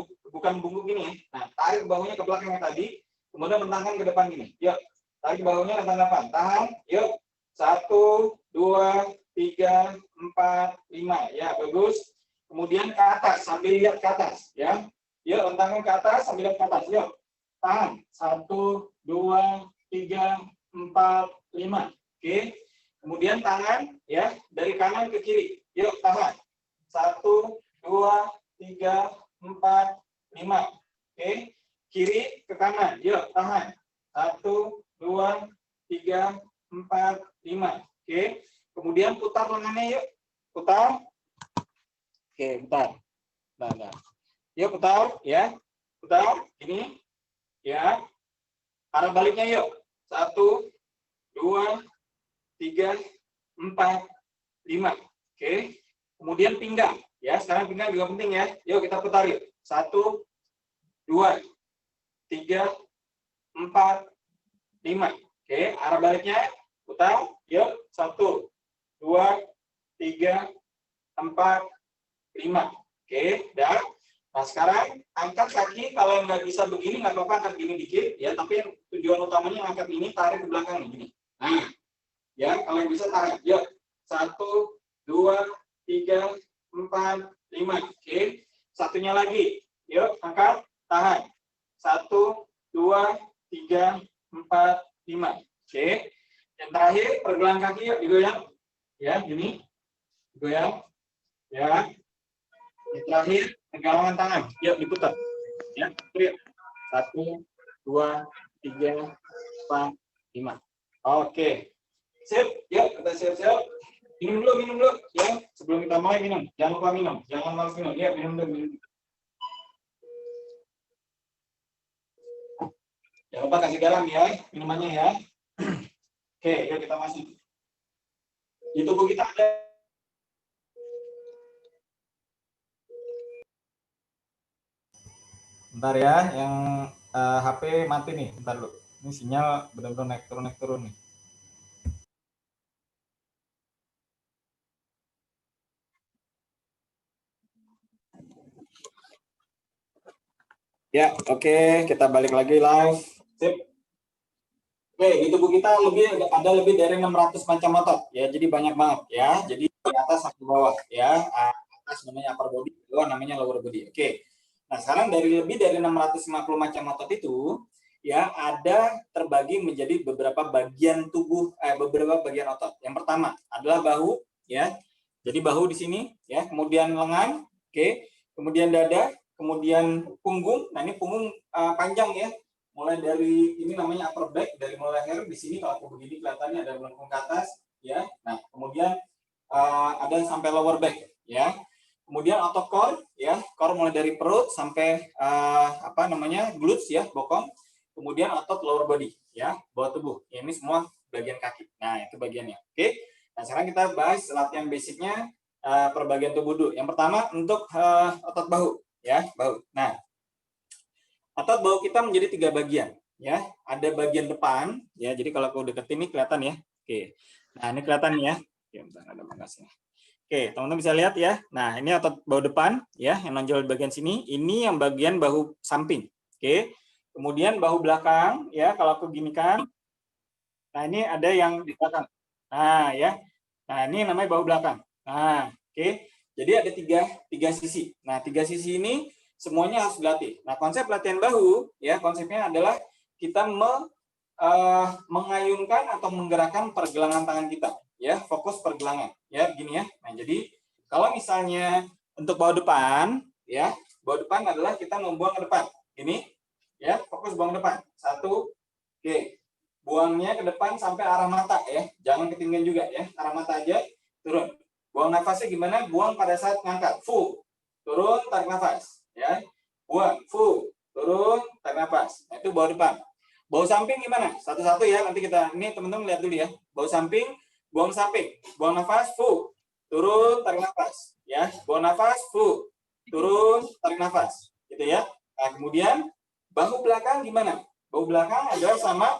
punggung gini ya. Nah, tarik bahunya ke belakang tadi, kemudian rentangkan ke depan gini. Yuk, tarik bahunya rentang depan. Tahan. Yuk. 1, 2, 3, 4, 5. Ya, bagus. Kemudian ke atas sambil lihat ke atas ya. Yuk, rentangkan ke atas sambil lihat ke atas. Yuk. Tahan. 1, 2, 3, 4, 5. Oke. Kemudian tangan ya dari kanan ke kiri. Yuk, tahan. 1, 2, 3, 4, 5. Oke. Kiri ke kanan. Yuk, tahan. 1, 2, 3, 4, 5. Oke. Kemudian putar lengannya yuk. Putar. Oke, putar. Nah. Yuk, putar ya. Putar. Ini. Ya. Arah baliknya yuk. 1, 2, 3, 4, 5. Oke. Kemudian pinggang, ya. Sekarang pinggang juga penting ya. Yuk kita putar yuk. 1, 2, 3, 4, 5. Oke, arah baliknya putar. Yuk. 1, 2, 3, 4, 5. Oke, dah. Nah sekarang angkat kaki. Kalau nggak bisa begini nggak apa-apa, angkat gini dikit ya. Tapi tujuan utamanya angkat ini, tarik ke belakang nih, gini. Nah, ya kalau yang bisa tarik. Yuk. 1, 2, 3, 4, 5. Oke. Satunya lagi. Yuk, angkat, tahan. 1, 2, 3, 4, 5. Oke. Yang terakhir, pergelangan kaki yuk digoyang. Ya, gini. Digoyang. Ya. Yang terakhir, pegangan tangan. Yuk, diputar. Ya, yuk. 1, 2, 3, 4, 5. Oke. Sip. Yuk, kita siap-siap. Minum dulu ya, sebelum kita mulai minum. Jangan lupa minum, jangan malas minum. Ya, minum dulu. Jangan lupa kasih garam ya, minumannya ya. Oke, yuk kita masuk. Di tubuh kita ada bentar ya, yang HP mati nih, bentar dulu. Ini sinyal benar-benar naik turun nih. Ya, oke, kita balik lagi live. Sip. Oke, di tubuh kita ada lebih dari 600 macam otot ya. Jadi banyak banget ya. Jadi di atas sampai bawah ya. Atas namanya upper body, bawah namanya lower body. Oke. Nah, sekarang dari lebih dari 650 macam otot itu, ya ada terbagi menjadi beberapa bagian tubuh, beberapa bagian otot. Yang pertama adalah bahu, ya. Jadi bahu di sini, ya. Kemudian lengan, oke. Kemudian dada, kemudian punggung. Nah ini punggung panjang ya. Mulai dari ini namanya upper back, dari mulai leher di sini kalau aku begini kelihatannya ada melengkung ke atas, ya. Nah kemudian ada sampai lower back, ya. Kemudian otot core, ya, core mulai dari perut sampai glutes, ya, bokong. Kemudian otot lower body, ya, bawah tubuh. Ini semua bagian kaki. Nah, itu bagiannya. Oke. Nah, sekarang kita bahas latihan basicnya per bagian tubuh dulu. Yang pertama untuk otot bahu, ya, bahu. Nah, otot bahu kita menjadi 3 bagian, ya. Ada bagian depan, ya. Jadi kalau aku deketin ini kelihatan ya. Oke. Nah, ini kelihatan ya. Oke, bentar, ada makasnya. Oke, teman-teman bisa lihat ya. Nah, ini otot bahu depan ya, yang nonjol di bagian sini. Ini yang bagian bahu samping. Oke. Kemudian bahu belakang ya, kalau aku ginikan. Nah, ini ada yang di belakang. Nah, ya. Nah, ini namanya bahu belakang. Nah, oke. Jadi ada tiga sisi. Nah, 3 sisi ini semuanya harus dilatih. Nah, konsep latihan bahu ya, konsepnya adalah kita mengayunkan atau menggerakkan pergelangan tangan kita. Ya, fokus pergelangan ya, gini ya. Nah, jadi kalau misalnya untuk bahu depan ya, bahu depan adalah kita membuang ke depan ini ya, fokus buang ke depan 1, oke, buangnya ke depan sampai arah mata ya, jangan ketinggian juga ya, arah mata aja, turun. Buang nafasnya gimana? Buang pada saat ngangkat, full, turun, tarik nafas ya, buang, full, turun, tarik nafas. Nah, itu bahu depan. Bahu samping gimana? Satu-satu ya, nanti kita, ini teman-teman lihat dulu ya. Bahu samping, buang samping. Buang nafas, full. Turun, tarik nafas. Ya, buang nafas, full. Turun, tarik nafas. Gitu ya. Nah, kemudian, bahu belakang gimana? Bahu belakang adalah sama,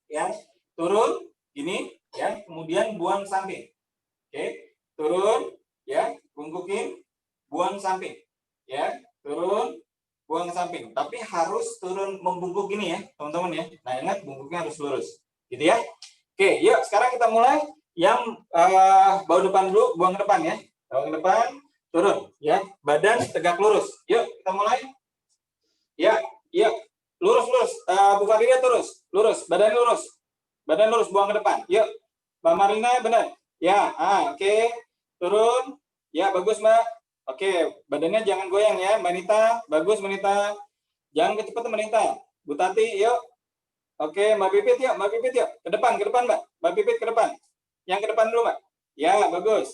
ya. Turun, gini, ya. Kemudian buang samping. Oke. Turun, ya. Bungkukin, buang samping. Ya. Turun, buang ke samping, tapi harus turun membungkuk gini ya, teman-teman ya. Nah, ingat bungkuknya harus lurus, gitu ya. Oke, yuk sekarang kita mulai yang bahu depan dulu, buang ke depan ya. Buang ke depan, turun ya. Badan tegak lurus. Yuk kita mulai. Ya, yuk. Lurus lurus. Bu Farida terus, lurus, badan lurus. Badan lurus, buang ke depan. Yuk. Mbak Marina benar. Ya, oke. Turun. Ya, bagus, Mbak. Oke, badannya jangan goyang ya, Mbak Nita. Bagus, Mbak Nita. Jangan kecepatan, Mbak Nita. Bu Tati, yuk. Oke, Mbak Pipit yuk, Mbak Pipit yuk. Ke depan, Mbak. Mbak Pipit ke depan. Yang ke depan dulu, Mbak. Ya, bagus.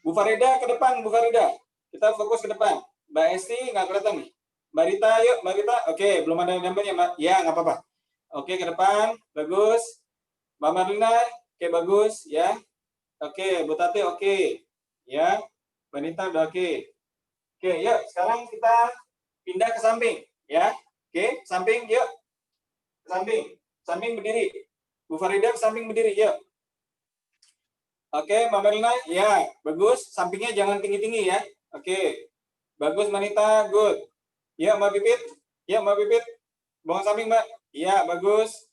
Bu Farida ke depan, Bu Farida. Kita fokus ke depan. Mbak Esti nggak kelihatan nih. Mbak Rita, yuk, Mbak Rita. Oke, belum ada gambarnya, Mbak. Ya, nggak apa-apa. Oke, ke depan. Bagus. Mbak Marlina, oke, bagus. Ya. Oke, Bu Tati, oke. Ya. Wanita udah oke. Oke, yuk sekarang kita pindah ke samping, ya. Oke, samping, yuk. Ke samping. Samping berdiri. Bu Farida ke samping berdiri, yuk. Oke, Mbak Marina, ya, bagus. Sampingnya jangan tinggi-tinggi ya. Oke. Bagus, Manita, good. Ya, Mbak Pipit. Ya, Mbak Pipit. Buang samping, Mbak. Ya, bagus.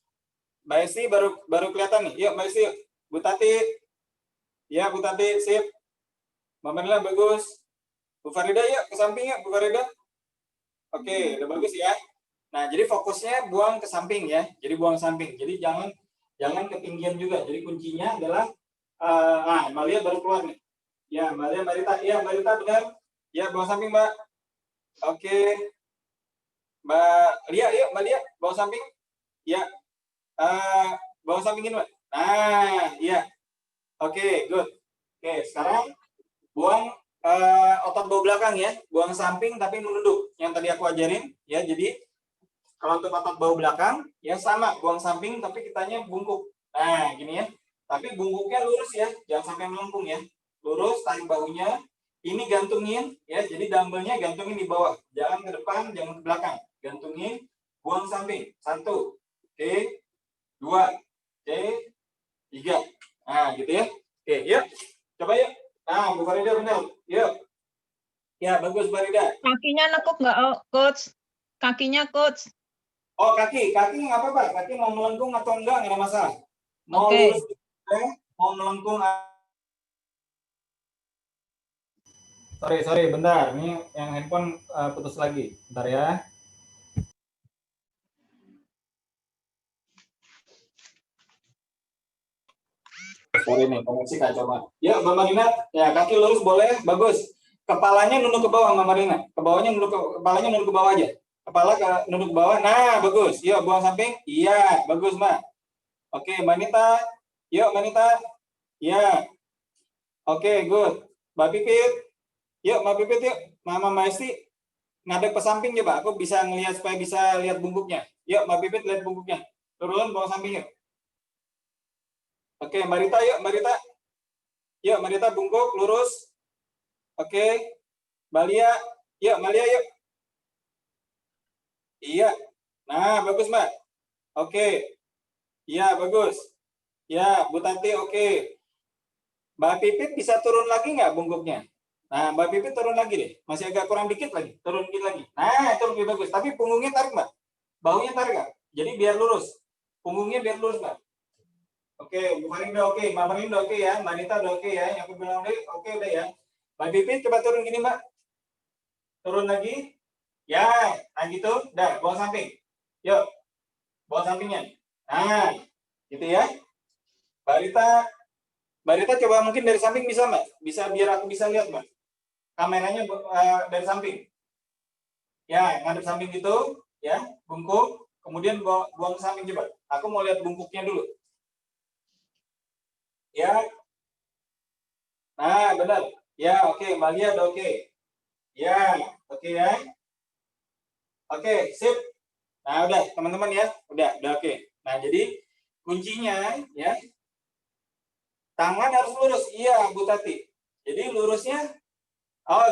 Mbak Esti baru kelihatan nih. Yuk, Mbak Esti. Bu Tati. Ya, Bu Tati, sip. Mbak Marina, bagus. Bu Farida, yuk ke samping ya, Bu Farida. Oke, udah bagus ya. Nah, jadi fokusnya buang ke samping ya. Jadi buang samping. Jadi jangan ketinggian juga. Jadi kuncinya adalah Mbak Lia baru keluar nih. Ya, Mbak Lia, Mbak Rita. Ya, Mbak Rita benar. Ya, buang samping, Mbak. Oke. Mbak Lia, yuk Mbak Lia, buang samping. Ya. Buang sampingin, Mbak. Nah, iya. Oke, good. Oke, sekarang buang otot bahu belakang ya, buang samping tapi menunduk. Yang tadi aku ajarin ya. Jadi kalau untuk otot bahu belakang ya sama, buang samping tapi kitanya bungkuk. Nah, gini ya. Tapi bungkuknya lurus ya, jangan sampai melengkung ya. Lurus, tarik bahunya. Ini gantungin ya, jadi dumbbellnya gantungin di bawah. Jangan ke depan, jangan ke belakang. Gantungin, buang samping. 1, oke. 2, oke. 3. Nah, gitu ya. Oke, yuk. Coba yuk. Nah, Bu Farida benar. Yuk. Ya, bagus Farida. Kakinya nekuk nggak, Coach? Kakinya, Coach. Oh, kaki nggak apa-apa. Kaki mau melengkung atau enggak ada masalah. Mau Oke. lurus, mau melengkung. Sorry, bentar. Ini yang handphone putus lagi. Bentar ya. sorry nih, koneksi kacau banget. Ya, Mbak Marina, ya kaki lurus boleh, bagus. Kepalanya nunduk ke bawah, Mbak Marina. Kepalanya nunduk ke bawah aja. Kepala nunduk ke bawah. Nah, bagus. Yuk, buang samping. Iya, bagus, Mbak. Oke, Mbak Nita. Yuk, Mbak Nita. Iya. Oke, good. Mbak Pipit. Yuk, Mbak Pipit yuk. Mama Maesti ngadep ke samping coba. Aku bisa ngelihat supaya bisa lihat bungkuknya. Yuk, Mbak Pipit lihat bungkuknya. Turun, bawa samping yuk. Oke, Mbak Rita yuk, Mbak Rita. Yuk, Mbak Rita bungkuk, lurus. Oke. Mbak Lia. Yuk, Mbak Lia yuk. Iya. Nah, bagus, Mbak. Oke. Iya, bagus. Ya, Bu Tati, oke. Mbak Pipit bisa turun lagi nggak bungkuknya? Nah, Mbak Pipit turun lagi deh. Masih agak kurang dikit lagi. Turun dikit lagi. Nah, itu lebih bagus. Tapi punggungnya tarik, Mbak. Bahunya tarik, Mbak. Jadi biar lurus. Punggungnya biar lurus, Mbak. Oke, Bu Marinda oke. Mbak Marinda oke ya. Mbak Nita udah oke ya. Yang aku bilang oke udah ya. Mbak Pipit coba turun gini, Mbak. Turun lagi. Ya, nah gitu. Udah, bawa samping. Yuk. Bawa sampingnya. Nah, gitu ya. Mbak Rita coba mungkin dari samping bisa, Mbak? Bisa biar aku bisa lihat, Mbak. Kameranya dari samping. Ya, ngadep samping gitu, ya, bungkuk, kemudian buang ke samping coba. Aku mau lihat bungkuknya dulu. Ya. Nah, benar. Ya, oke, Mbak Lia udah oke. Ya, oke ya. Oke, sip. Nah, udah, teman-teman ya. Udah oke. Nah, jadi kuncinya ya, tangan harus lurus. Iya, Bu Tati. Jadi lurusnya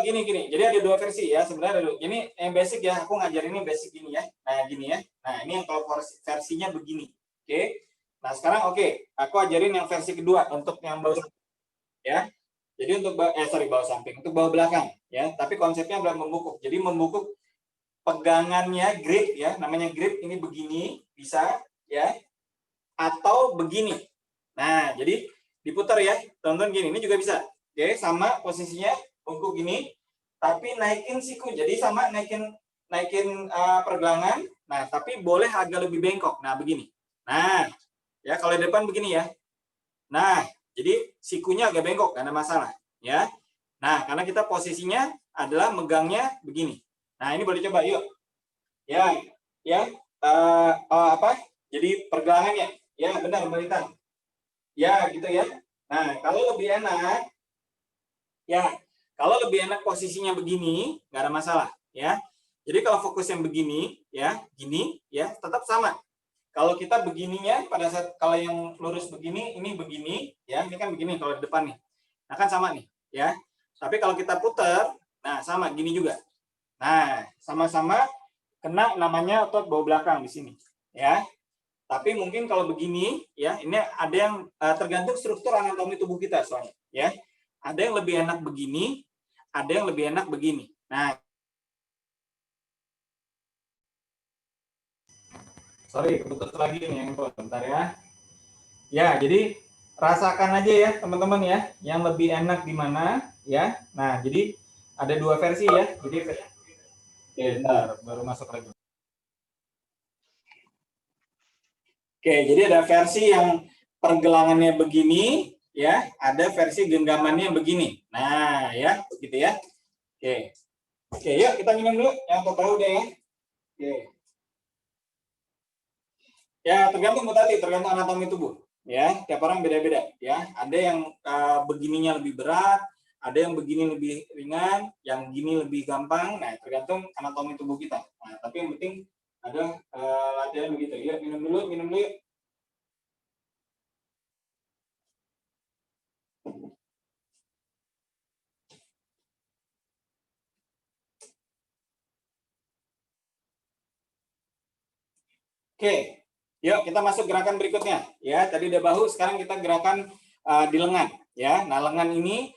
gini. Jadi ada dua versi ya sebenarnya. Ini yang basic ya. Aku ngajar ini basic gini ya. Nah, gini ya. Nah, ini yang kalau versinya begini. Oke. Nah, sekarang oke. Aku ajarin yang versi kedua untuk yang bawah ya. Jadi untuk bawah samping, untuk bawah belakang ya. Tapi konsepnya adalah membungkuk. Jadi membungkuk pegangannya grip ya. Namanya grip ini begini bisa ya. Atau begini. Nah, jadi diputar ya. Tonton gini. Ini juga bisa. Oke, sama posisinya bungkuk gini. Tapi naikin siku. Jadi sama naikin pergelangan. Nah, tapi boleh agak lebih bengkok. Nah, begini. Nah, ya kalau di depan begini ya. Nah, jadi sikunya agak bengkok, nggak ada masalah, ya. Nah, karena kita posisinya adalah megangnya begini. Nah, ini boleh coba, yuk. Ya. Jadi pergelangannya, ya benar, Mbak Rita. Ya, gitu ya. Nah, kalau lebih enak posisinya begini, nggak ada masalah, ya. Jadi kalau fokus yang begini, ya, gini, ya, tetap sama. Kalau kita begininya pada saat kalau yang lurus begini, ini begini, ya, ini kan begini kalau di depan nih. Nah, kan sama nih, ya. Tapi kalau kita putar, nah sama gini juga. Nah, sama-sama kena namanya otot bawah belakang di sini, ya. Tapi mungkin kalau begini, ya, ini ada yang tergantung struktur anatomi tubuh kita soalnya, ya. Ada yang lebih enak begini, ada yang lebih enak begini. Nah, sorry, keputus lagi nih yang bentar ya. Ya, jadi rasakan aja ya teman-teman ya, yang lebih enak di mana ya. Nah, jadi ada dua versi ya. Jadi bentar, baru masuk lagi. Oke, jadi ada versi yang pergelangannya begini ya, ada versi genggamannya begini. Nah, ya, gitu ya. Oke, yuk kita minum dulu yang tahu deh ya. Oke. Ya, tergantung anatomi tubuh. Ya, tiap orang beda-beda. Ya, ada yang begininya lebih berat, ada yang begini lebih ringan, yang gini lebih gampang. Nah, tergantung anatomi tubuh kita. Nah, tapi yang penting ada latihan begitu. Yuk, minum dulu. Oke. Yuk kita masuk gerakan berikutnya. Ya, tadi udah bahu, sekarang kita gerakan di lengan. Ya, nah lengan ini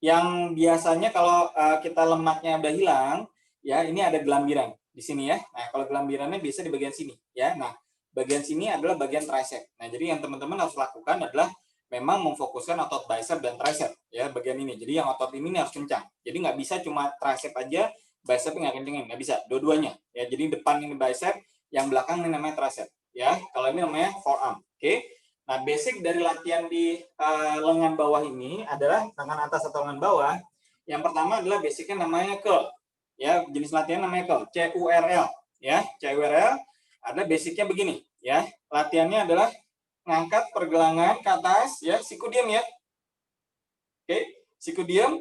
yang biasanya kalau kita lemaknya udah hilang, ya ini ada gelambiran di sini ya. Nah kalau gelambirannya biasa di bagian sini. Ya, nah bagian sini adalah bagian tricep. Nah jadi yang teman-teman harus lakukan adalah memang memfokuskan otot bicep dan tricep. Ya, bagian ini. Jadi yang otot ini harus kencang. Jadi nggak bisa cuma tricep aja, bicep nggak kencengin, nggak bisa. Dua-duanya. Ya, jadi depan ini bicep, yang belakang ini namanya tricep, ya. Kalau ini namanya forearm. Oke. Nah, basic dari latihan di lengan bawah ini adalah lengan atas atau lengan bawah. Yang pertama adalah basicnya namanya curl. Ya, jenis latihan namanya curl, CURL. Ya, CURL ada basicnya begini. Ya, latihannya adalah ngangkat pergelangan ke atas. Ya, siku diam ya. Oke, siku diam.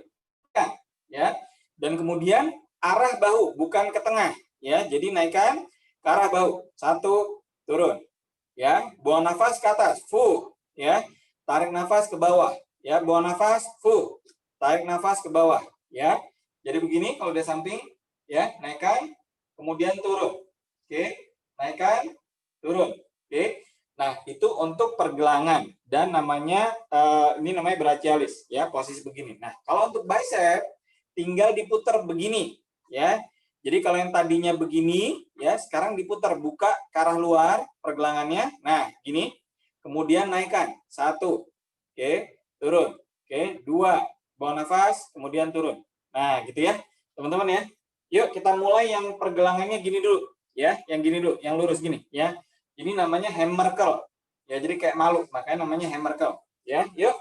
Ya, dan kemudian arah bahu, bukan ke tengah. Ya, jadi naikkan ke arah bahu. 1, turun. Ya, buang nafas ke atas, full, ya. Tarik nafas ke bawah, ya. Buang nafas, full. Tarik nafas ke bawah, ya. Jadi begini kalau di samping, ya, naikkan, kemudian turun. Oke, naikkan, turun. Oke. Nah, itu untuk pergelangan dan namanya ini namanya brachialis, ya, posisi begini. Nah, kalau untuk bicep tinggal diputar begini, ya. Jadi kalau yang tadinya begini, ya sekarang diputar, buka ke arah luar pergelangannya. Nah, gini. Kemudian naikkan. 1, oke, turun. Oke, 2, buang nafas, kemudian turun. Nah, gitu ya, teman-teman ya. Yuk kita mulai yang pergelangannya gini dulu, ya, yang gini dulu, yang lurus gini, ya. Ini namanya hammer curl. Ya, jadi kayak malu, makanya namanya hammer curl. Ya, yuk.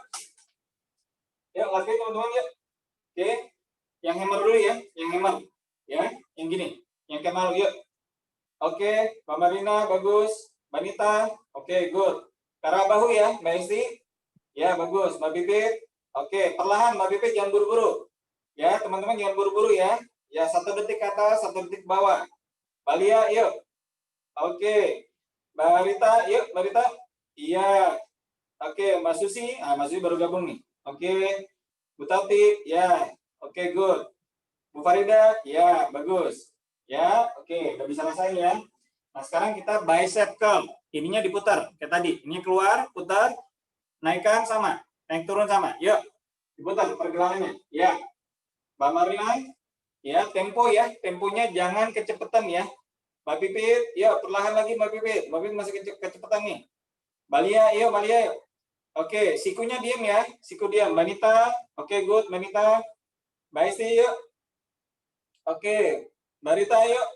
Yuk, latihan teman-teman yuk. Oke, yang hammer dulu ya, yang hammer. Ya, yang gini, yang kayak malu yuk. Oke, Mbak Marina bagus, Mbak Nita, oke good. Ke arah bahu ya, Mbak Esti, ya bagus, Mbak Pipit. Oke, perlahan Mbak Pipit, jangan buru-buru. Ya teman-teman jangan buru-buru ya. Ya 1 detik ke atas, 1 detik ke bawah. Mbak Lia, yuk. Oke, Mbak Rita, yuk Mbak Rita. Iya. Oke, Mbak Susi, Mbak Susi baru gabung nih. Oke, Bu Tati, ya. Oke good. Bu Farida, ya bagus. Ya, oke, udah bisa rasain ya. Nah, sekarang kita bicep curl. Ininya diputar kayak tadi. Ini keluar, putar, naikkan sama, naik turun sama. Yuk, diputar pergelangannya. Ya, Mbak Marina, ya tempo ya, temponya jangan kecepatan ya. Mbak Pipit, yuk perlahan lagi Mbak Pipit. Mbak Pipit masih kecepatan nih. Mbak Lia, yuk Mbak Lia. Yuk. Oke, sikunya diam ya, siku diam. Mbak Nita, oke good, Mbak Nita. Mbak Esti, yuk. Oke, Mbak Rita, yuk.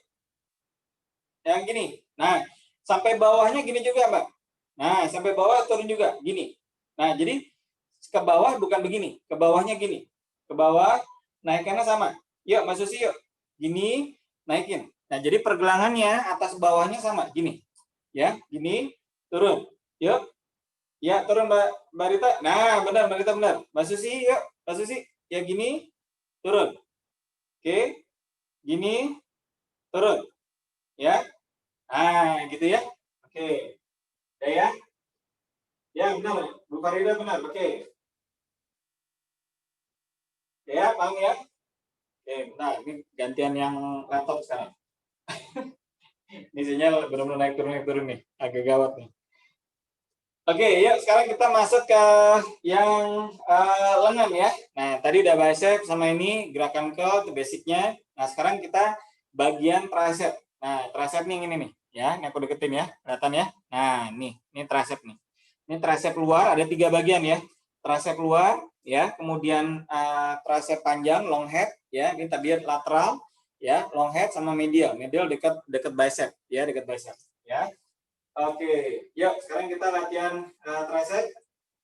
Yang gini. Nah, sampai bawahnya gini juga, Mbak. Nah, sampai bawah turun juga, gini. Nah, jadi ke bawah bukan begini, ke bawahnya gini. Ke bawah, naikannya sama. Yuk, Mas Susi, yuk. Gini, naikin. Nah, jadi pergelangannya atas bawahnya sama, gini. Ya, gini, turun. Yuk. Ya, turun Mbak Rita. Nah, benar, Mbak Rita benar. Mas Susi, yuk. Mas Susi, ya gini, turun. Oke. Gini, turun. Ya. Nah, gitu ya. Oke. Ya, ya. Ya, benar. Bu Farida benar. Oke. Ya, paham ya? Oke, benar. Ini gantian yang laptop sekarang. Ini sinyal benar-benar naik turun nih. Agak gawat nih. Oke, yuk sekarang kita masuk ke yang lengan ya. Nah, tadi udah bicep sama ini gerakan curl itu basicnya. Nah, sekarang kita bagian tricep. Nah, tricep nih yang ini nih, ya. Ini aku deketin ya, kelihatan ya. Nah, ini tricep nih. Ini tricep luar ada 3 bagian ya. Tricep luar, ya. Kemudian tricep panjang, long head, ya. Ini tadi lateral, ya. Long head sama medial. Medial dekat bicep, ya, dekat bicep, ya. Oke, yuk sekarang kita latihan tricep.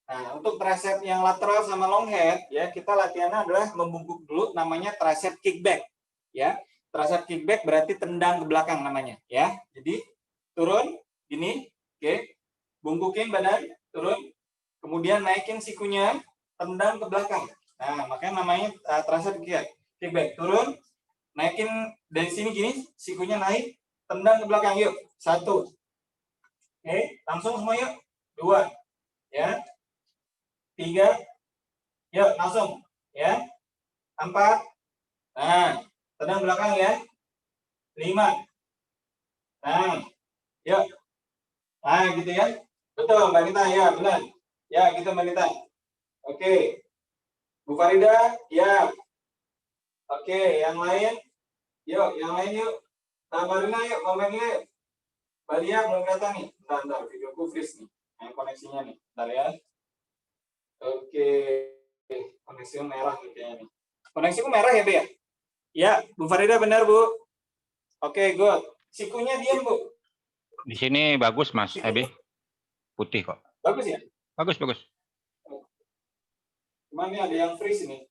Nah, untuk tricep yang lateral sama long head, ya kita latihannya adalah membungkuk dulu, namanya tricep kickback, ya. Tricep kickback berarti tendang ke belakang namanya, ya. Jadi turun, gini, oke, bungkukin badan, turun, kemudian naikin sikunya, tendang ke belakang. Nah, makanya namanya tricep kickback. Turun, naikin dari sini gini, sikunya naik, tendang ke belakang. Yuk, 1. Oke, langsung semua yuk. 2, ya. 3, yuk langsung, ya. 4, nah, tendang belakang ya. 5, nah, yuk. Nah, gitu ya. Betul, Mbak Nita, ya benar. Ya, gitu Mbak Nita. Oke. Bu Farida, ya. Oke, yang lain. Yuk, yang lain yuk. Mbak Marina yuk, komennya yuk. Mbak Lia belum kelihatan nih. Bentar, videoku freeze nih. Yang koneksinya nih. Bentar ya. Oke. Koneksinya merah nih kayaknya nih. Koneksiku merah ya, Bu ya? Ya, Bu Farida benar, Bu. Oke, good. Sikunya diam, Bu. Di sini bagus, Mas Ebe. Putih kok. Bagus ya? Bagus, bagus. Cuma ini ada yang freeze ini.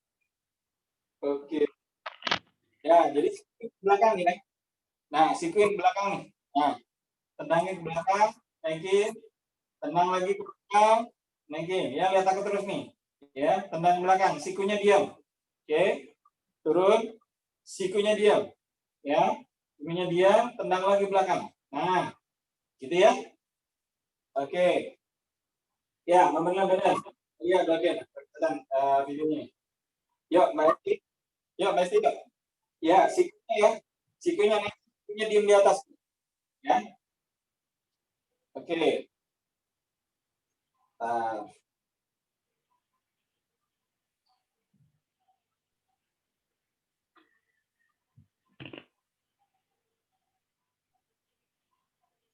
Oke. Ya, jadi ke belakang nih. Nah, sikuin ke belakang nih. Nah, tendangin ke belakang, naikin, tendang lagi ke belakang, naikin. Ya, lihat aku terus nih. Ya, tendang ke belakang, sikunya diam. Oke. Turun, sikunya diam. Ya, sikunya diam, tendang lagi ke belakang. Nah, gitu ya. Oke. Ya, benar-benar. Lihat bagian videonya. Yuk, Mbak Esti. Yuk, Mbak Esti. Ya, sikunya ya. Sikunya naik, sikunya diam di atas. Ya. Oke.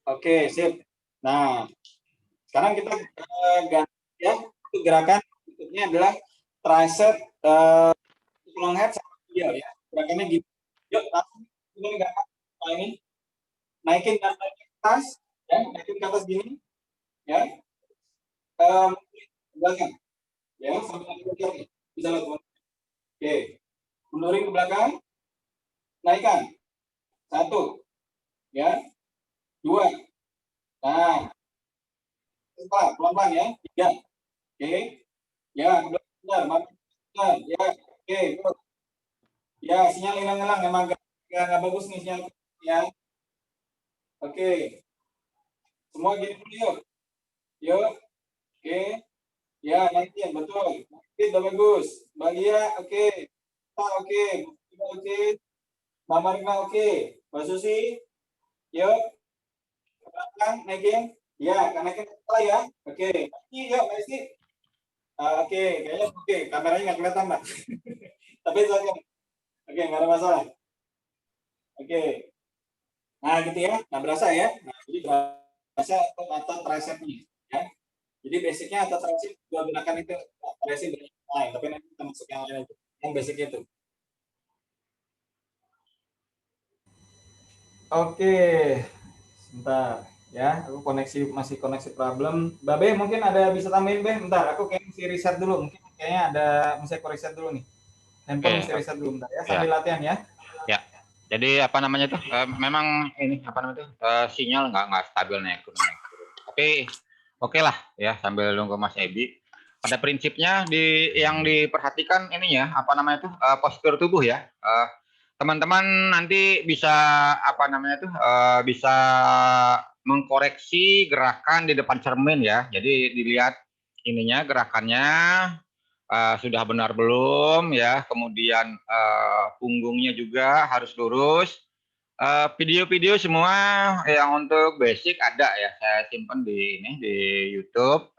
Oke, sip. Nah, sekarang kita ganti ya. Itu gerakan berikutnya adalah tricep long head sama ideal ya. Gerakannya gini. Yuk, langsung ini gerakan ini. Naikin dan naikin ke atas, ya, naikin ke atas gini, ya. Belakang, ya, sampai nanti belakang. Bisa lihat, teman. Oke, mundurin ke belakang, naikkan. 1, ya, 2. Nah, pelan-pelan ya. 3. Oke. Ya, benar, benar. Ya, oke. Ya, sinyal hilang-hilang emang nggak bagus nih sinyal ya. Oke. Semua gini dulu yuk. Yuk. Oke. Ya, nanti betul. Nanti udah bagus. Bagia, oke. Oke. Oke. Mbak Marina, oke. Mbak Susi, yuk. Ke belakang, naikin. Ya, naikin kepala ya. Oke. Nanti yuk, Mbak Esti. Oke, kayaknya oke. Kameranya nggak kelihatan, Mbak. Tapi oke, nggak ada masalah. Oke. Nah, gitu ya. Nah, berasa ya. Nah, jadi berasa atau tricepnya ya. Jadi basicnya atau tricep dua gunakan itu tricep lain, tapi nanti kita masuk yang lain itu. Yang basic itu. Oke. Sebentar ya, aku masih koneksi problem. Mbak Be mungkin ada bisa tambahin Be, bentar. Aku kayak mesti reset dulu. Mungkin kayaknya ada mesti aku reset dulu nih. Handphone mesti reset dulu bentar ya, sambil latihan ya. Ya. Jadi apa namanya tuh? Memang ini apa namanya tuh? Sinyal nggak stabil naik turun. Tapi oke lah ya sambil nunggu Mas Ebi. Pada prinsipnya yang diperhatikan ini ya apa namanya tuh postur tubuh ya. Teman-teman nanti bisa apa namanya tuh bisa mengkoreksi gerakan di depan cermin ya. Jadi dilihat ininya gerakannya sudah benar belum ya. Kemudian punggungnya juga harus lurus. Video-video semua yang untuk basic ada ya, saya simpan di YouTube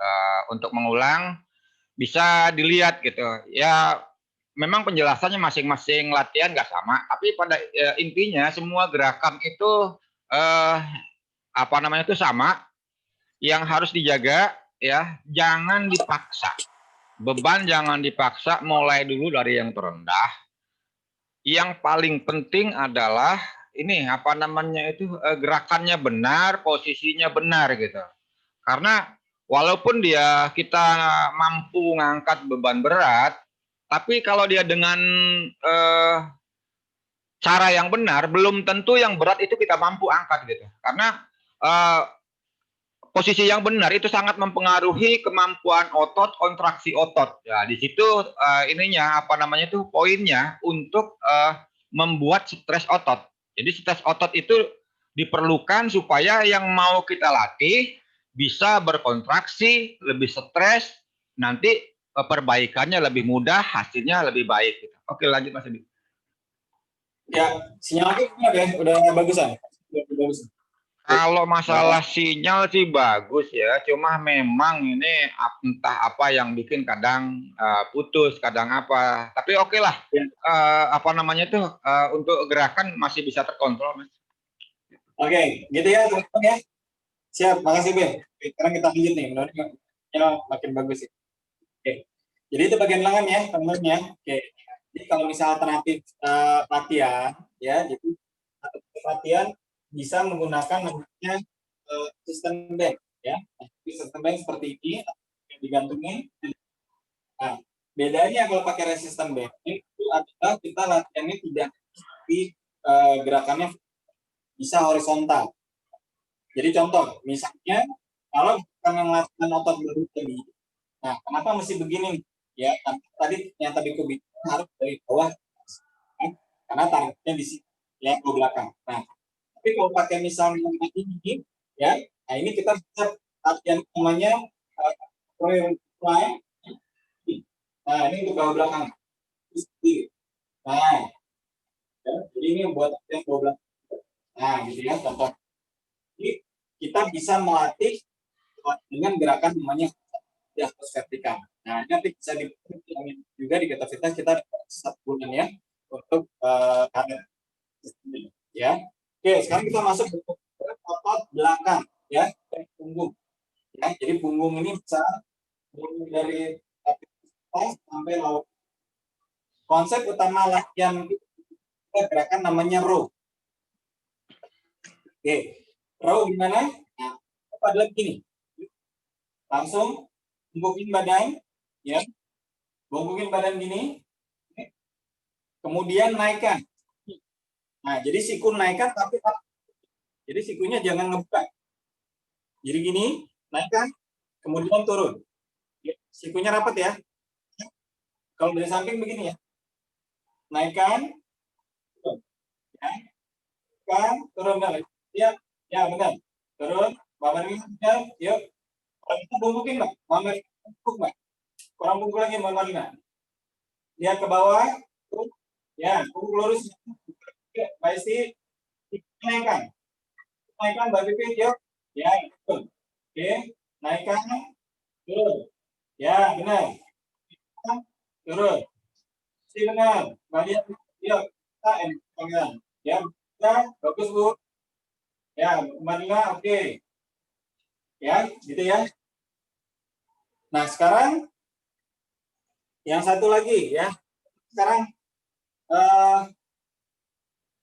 untuk mengulang bisa dilihat gitu ya. Memang penjelasannya masing-masing latihan nggak sama, tapi pada intinya semua gerakan itu apa namanya itu sama. Yang harus dijaga ya, jangan dipaksa, beban jangan dipaksa, mulai dulu dari yang terendah. Yang paling penting adalah ini apa namanya itu gerakannya benar, posisinya benar gitu. Karena walaupun kita mampu ngangkat beban berat, tapi kalau dia dengan cara yang benar, belum tentu yang berat itu kita mampu angkat gitu. Karena posisi yang benar itu sangat mempengaruhi kemampuan otot, kontraksi otot. Ya, di situ ininya apa namanya itu poinnya untuk membuat stres otot. Jadi stres otot itu diperlukan supaya yang mau kita latih bisa berkontraksi, lebih stres, nanti perbaikannya lebih mudah, hasilnya lebih baik. Gitu. Oke, lanjut Mas Edi. Ya, sinyalnya udah bagusan. Bagus. Kalau masalah sinyal sih bagus ya, cuma memang ini entah apa yang bikin kadang putus, kadang apa. Tapi oke lah, apa namanya itu untuk gerakan masih bisa terkontrol, Mas. Oke, gitu ya teman-teman ya. Siap, makasih Ben. Sekarang kita lanjut nih, mudah-mudahan makin bagus ya. Oke, jadi itu bagian lengan ya teman-teman ya. Oke, jadi kalau misal alternatif latihan ya, jadi latihan bisa menggunakan namanya sistem band ya. sistem bank seperti ini yang digantungin. Nah, bedanya kalau pakai resistant band itu adalah kita latihannya tidak di gerakannya bisa horizontal. Jadi contoh, misalnya kalau bukan yang latihan otot baru tadi, nah kenapa mesti begini? Ya, tadi yang tadi aku bilang harus dari bawah, karena targetnya di sini, ya ke belakang. Nah, tapi kalau pakai misalnya ini, ya, nah ini kita bisa latihan namanya fly. Nah, ini untuk bawah belakang. Nah, ya, jadi ini buat yang bawah belakang. Nah, gitu ya, contoh. Jadi kita bisa melatih dengan gerakan namanya di atas vertikal. Nah, ini nanti bisa dipakai juga di kreativitas kita satu bulan ya untuk karir ya. Oke, sekarang kita masuk ke otot belakang ya, punggung. Ya, jadi punggung ini bisa dari atas sampai bawah. Konsep utama latihan gerakan namanya row. Oke, row gimana? Nah, adalah begini. Langsung bungkukin badan, ya, bungkukin badan gini, kemudian naikkan. Nah, jadi siku naikkan tapi jadi sikunya jangan ngebuka. Jadi gini, naikkan, kemudian turun. Sikunya rapat ya. Kalau dari samping begini ya, naikkan, turun. Ya. Naikkan, turun balik. Ya, ya benar. Turun, Mama Rina, yuk. Kita bungkukin, Mbak. Mama Rina, bungkuk, Mbak. Kurang bungkuk lagi, Mama Rina. Lihat ke bawah, ya, bungkuk lurus. Mbak Isti, naikkan. Naikkan, Mbak Pipit, yuk. Ya, betul. Oke, naikkan, turun. Ya, benar. Turun. Si benar. Mbak lihat, yuk. Kita pegang. Ya, bagus, Bu. Ya, Mbak Nina, oke. Ya, gitu ya. Nah, sekarang yang satu lagi ya. Sekarang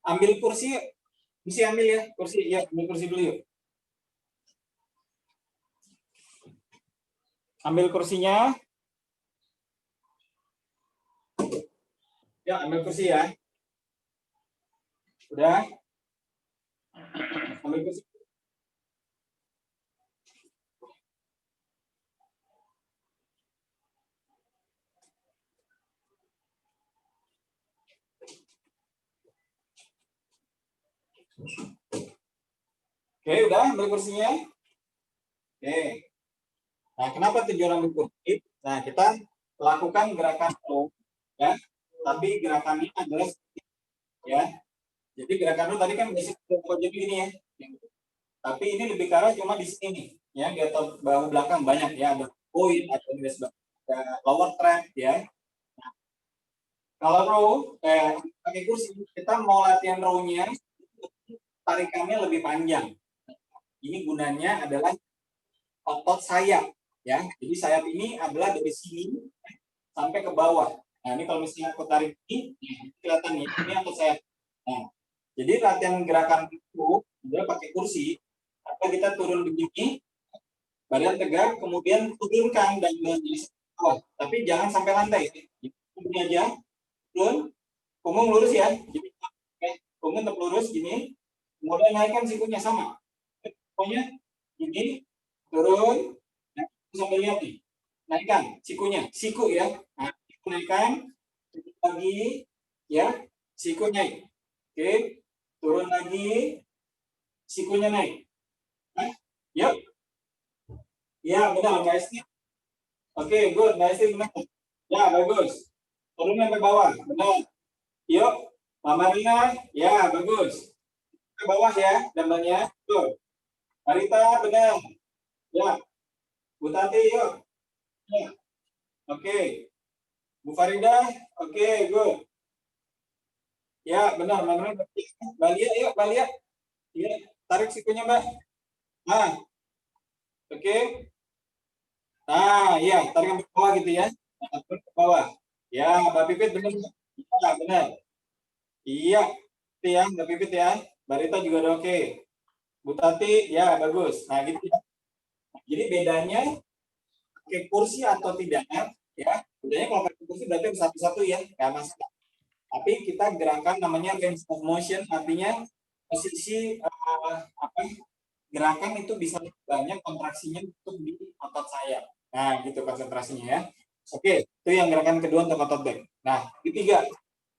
ambil kursi, mesti ambil ya kursi, ya ambil kursi dulu yuk. Ambil kursinya. Ya, ambil kursi ya. Udah. Ambil kursi. Oke, udah ambil kursinya. Oke. Nah, kenapa tujuan ambil kursi? Nah, kita lakukan gerakan row, ya. Tapi gerakannya adalah ya. Jadi gerakan row tadi kan basic jadi gini ya. Tapi ini lebih ke arah cuma di sini, ya, di atas bahu belakang banyak ya, ada point, ada lower trap ya. Nah, kalau row pakai kursi, kita mau latihan row-nya tarikannya lebih panjang. Ini gunanya adalah otot sayap ya. Jadi sayap ini adalah dari sini sampai ke bawah. Nah, ini kalau misalnya aku tarik ini kelihatan nih, ini otot sayap. Nah, jadi latihan gerakan itu adalah pakai kursi. Atau kita turun begini, badan tegak, kemudian turunkan dan menjadi bawah. Tapi jangan sampai lantai. Ini aja, turun, punggung lurus ya. Jadi, punggung tetap lurus gini, kemudian naikkan sikunya sama. Pokoknya ini turun, nah, sampai lihat nih, naikkan sikunya, siku ya. Nah, siku naikkan, lagi, ya, siku naik. Oke, turun lagi, sikunya naik. Nah, yuk. Ya, benar, Mbak Esti. Oke, good, Mbak Esti benar. Ya, bagus. Turun sampai bawah, benar. Yuk, Mama Rina, ya, bagus. Ke bawah ya, gambarnya. Tuh. Marita, benar. Ya. Bu Tati, yuk. Ya. Oke. Bu Farida, oke, good. Ya, benar, Mama Rina. Balia, yuk, Balia. Ya, tarik sikunya, Mbak. Nah. Oke. Nah, iya, tarik ke bawah gitu ya. Nah, ke bawah. Ya, Mbak Pipit benar. Ya, benar. Iya, itu ya, Mbak Pipit ya. Mbak Rita juga udah oke. Bu Tati, ya bagus. Nah, gitu ya. Jadi bedanya pakai kursi atau tidak, ya. Bedanya kalau pakai kursi berarti satu-satu ya, nggak masalah. Tapi kita gerakan namanya range of motion, artinya posisi gerakan itu bisa banyak kontraksinya untuk di otot sayap. Nah, gitu konsentrasinya ya. Oke, itu yang gerakan kedua untuk otot back. Nah, ketiga,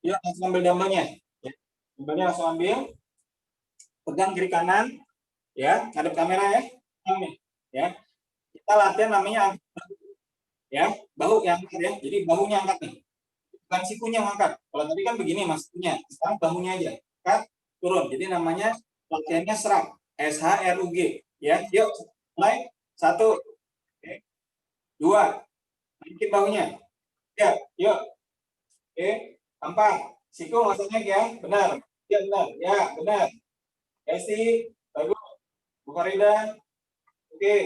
yuk langsung ambil dumbbellnya. Ya. Dumbbellnya langsung ambil, pegang kiri kanan, ya, ngadep kamera ya, ambil, ya. Kita latihan namanya ya, bahu yang angkat ya. Jadi bahunya angkat nih, bukan sikunya yang angkat. Kalau tadi kan begini maksudnya, sekarang bahunya aja, angkat, turun. Jadi namanya latihannya shrug, SHRUG, ya. Yuk, mulai, 1, 2, naikin bahunya, ya, yuk, oke, 4, siku maksudnya ya, benar, ya benar, ya benar, Esti, bagus, Bu Farida, oke,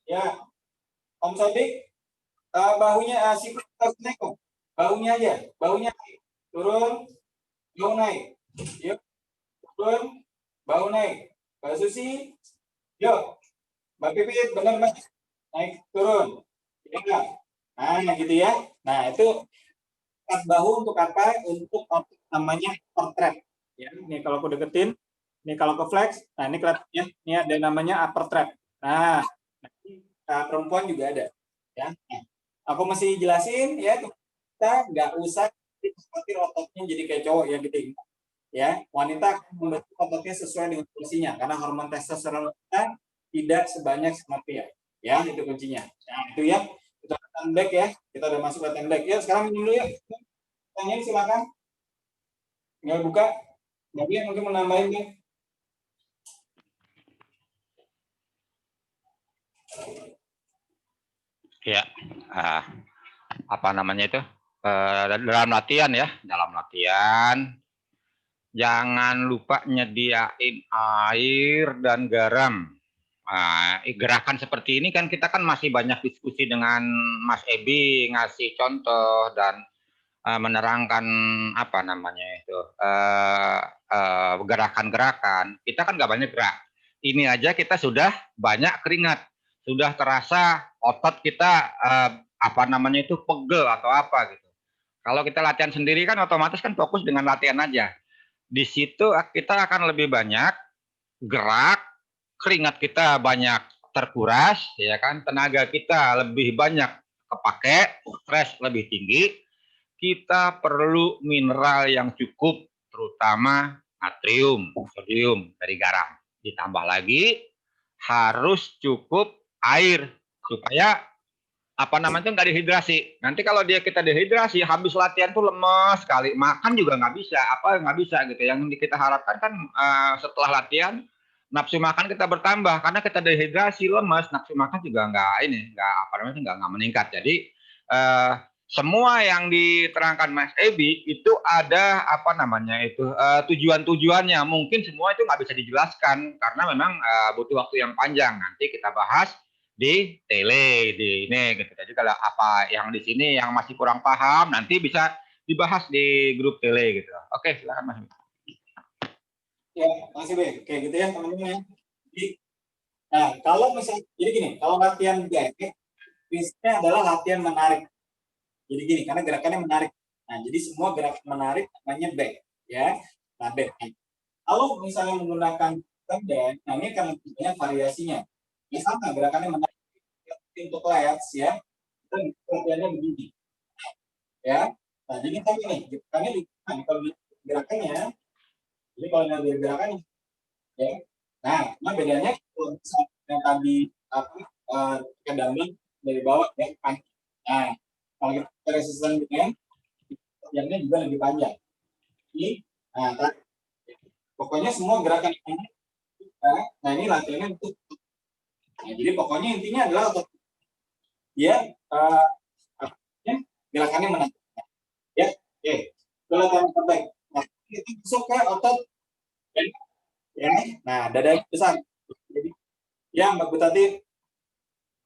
ya, Om Sodik, bahunya siku harus naik, bahunya aja, bahunya naik, turun, bahu naik, yuk, turun, bahu naik, Mbak Susi, yuk, Mbak Pipit, benar Mbak, naik, turun, ya, nah gitu ya, nah itu angkat bahu untuk apa? Untuk namanya upper trap. Ya, ini kalau aku deketin, ini kalau ke flex, nah ini kelihatan ya, ini ada namanya upper trap. Nah, perempuan juga ada. Ya, nah, aku masih jelasin ya, kita nggak usah khawatir ototnya jadi kayak cowok ya gitu. Ya, wanita akan membentuk ototnya sesuai dengan fungsinya karena hormon testosteron kita tidak sebanyak sama pria. Ya, itu kuncinya. Nah, itu ya. Kita latihan back ya. Kita udah masuk latihan back. Ya, sekarang minum dulu ya. Tanyain silakan. Tinggal buka. Jadi mungkin menambahin nih. Ya, apa namanya itu? Dalam latihan ya, dalam latihan jangan lupa nyediain air dan garam. Gerakan seperti ini kan kita kan masih banyak diskusi dengan Mas Ebi, ngasih contoh dan menerangkan apa namanya itu gerakan-gerakan. Kita kan nggak banyak gerak. Ini aja kita sudah banyak keringat, sudah terasa otot kita apa namanya itu pegel atau apa gitu. Kalau kita latihan sendiri kan otomatis kan fokus dengan latihan aja. Di situ kita akan lebih banyak gerak, keringat kita banyak terkuras, ya kan, tenaga kita lebih banyak kepake, stres lebih tinggi. Kita perlu mineral yang cukup, terutama natrium, sodium dari garam. Ditambah lagi harus cukup air supaya apa namanya itu nggak dehidrasi. Nanti kalau kita dehidrasi, habis latihan tuh lemes sekali, makan juga nggak bisa, apa nggak bisa gitu. Yang kita harapkan kan setelah latihan nafsu makan kita bertambah karena kita dehidrasi, lemes, nafsu makan juga nggak apa namanya nggak meningkat. Jadi semua yang diterangkan Mas Ebi itu ada apa namanya itu tujuan-tujuannya. Mungkin semua itu nggak bisa dijelaskan karena memang butuh waktu yang panjang. Nanti kita bahas di tele di ini gitu. Jadi kalau apa yang di sini yang masih kurang paham nanti bisa dibahas di grup tele gitu. Oke, silakan Mas. Ya, makasih Be. Kayak gitu ya teman-teman ya. Jadi, nah, kalau misalnya jadi gini, kalau latihan back prinsipnya adalah latihan menarik. Jadi gini, karena gerakannya menarik. Nah, jadi semua gerakan menarik namanya back, ya. Nah, back. Kalau misalnya menggunakan back, nah ini akan lebih banyak variasinya. Ya sama, gerakannya menarik untuk lats ya. Kita latihannya begini. Ya. Nah, jadi kita ini gerakannya kalau gerakannya jadi kalau dari gerakannya ya. Nah, cuma bedanya yang tadi dumbbell dari bawah ya kan. Nah, kalau kita resisten dengan yang juga lebih panjang. Ini, nah, pokoknya semua gerakan ini, nah ini latihannya untuk. Nah, jadi pokoknya intinya adalah otot dia gerakannya menarik. Ya, oke. Itu latihan terbaik. Nah, itu masuk ke otot ya. Nah, dada besar. Jadi, ya Mbak Butati.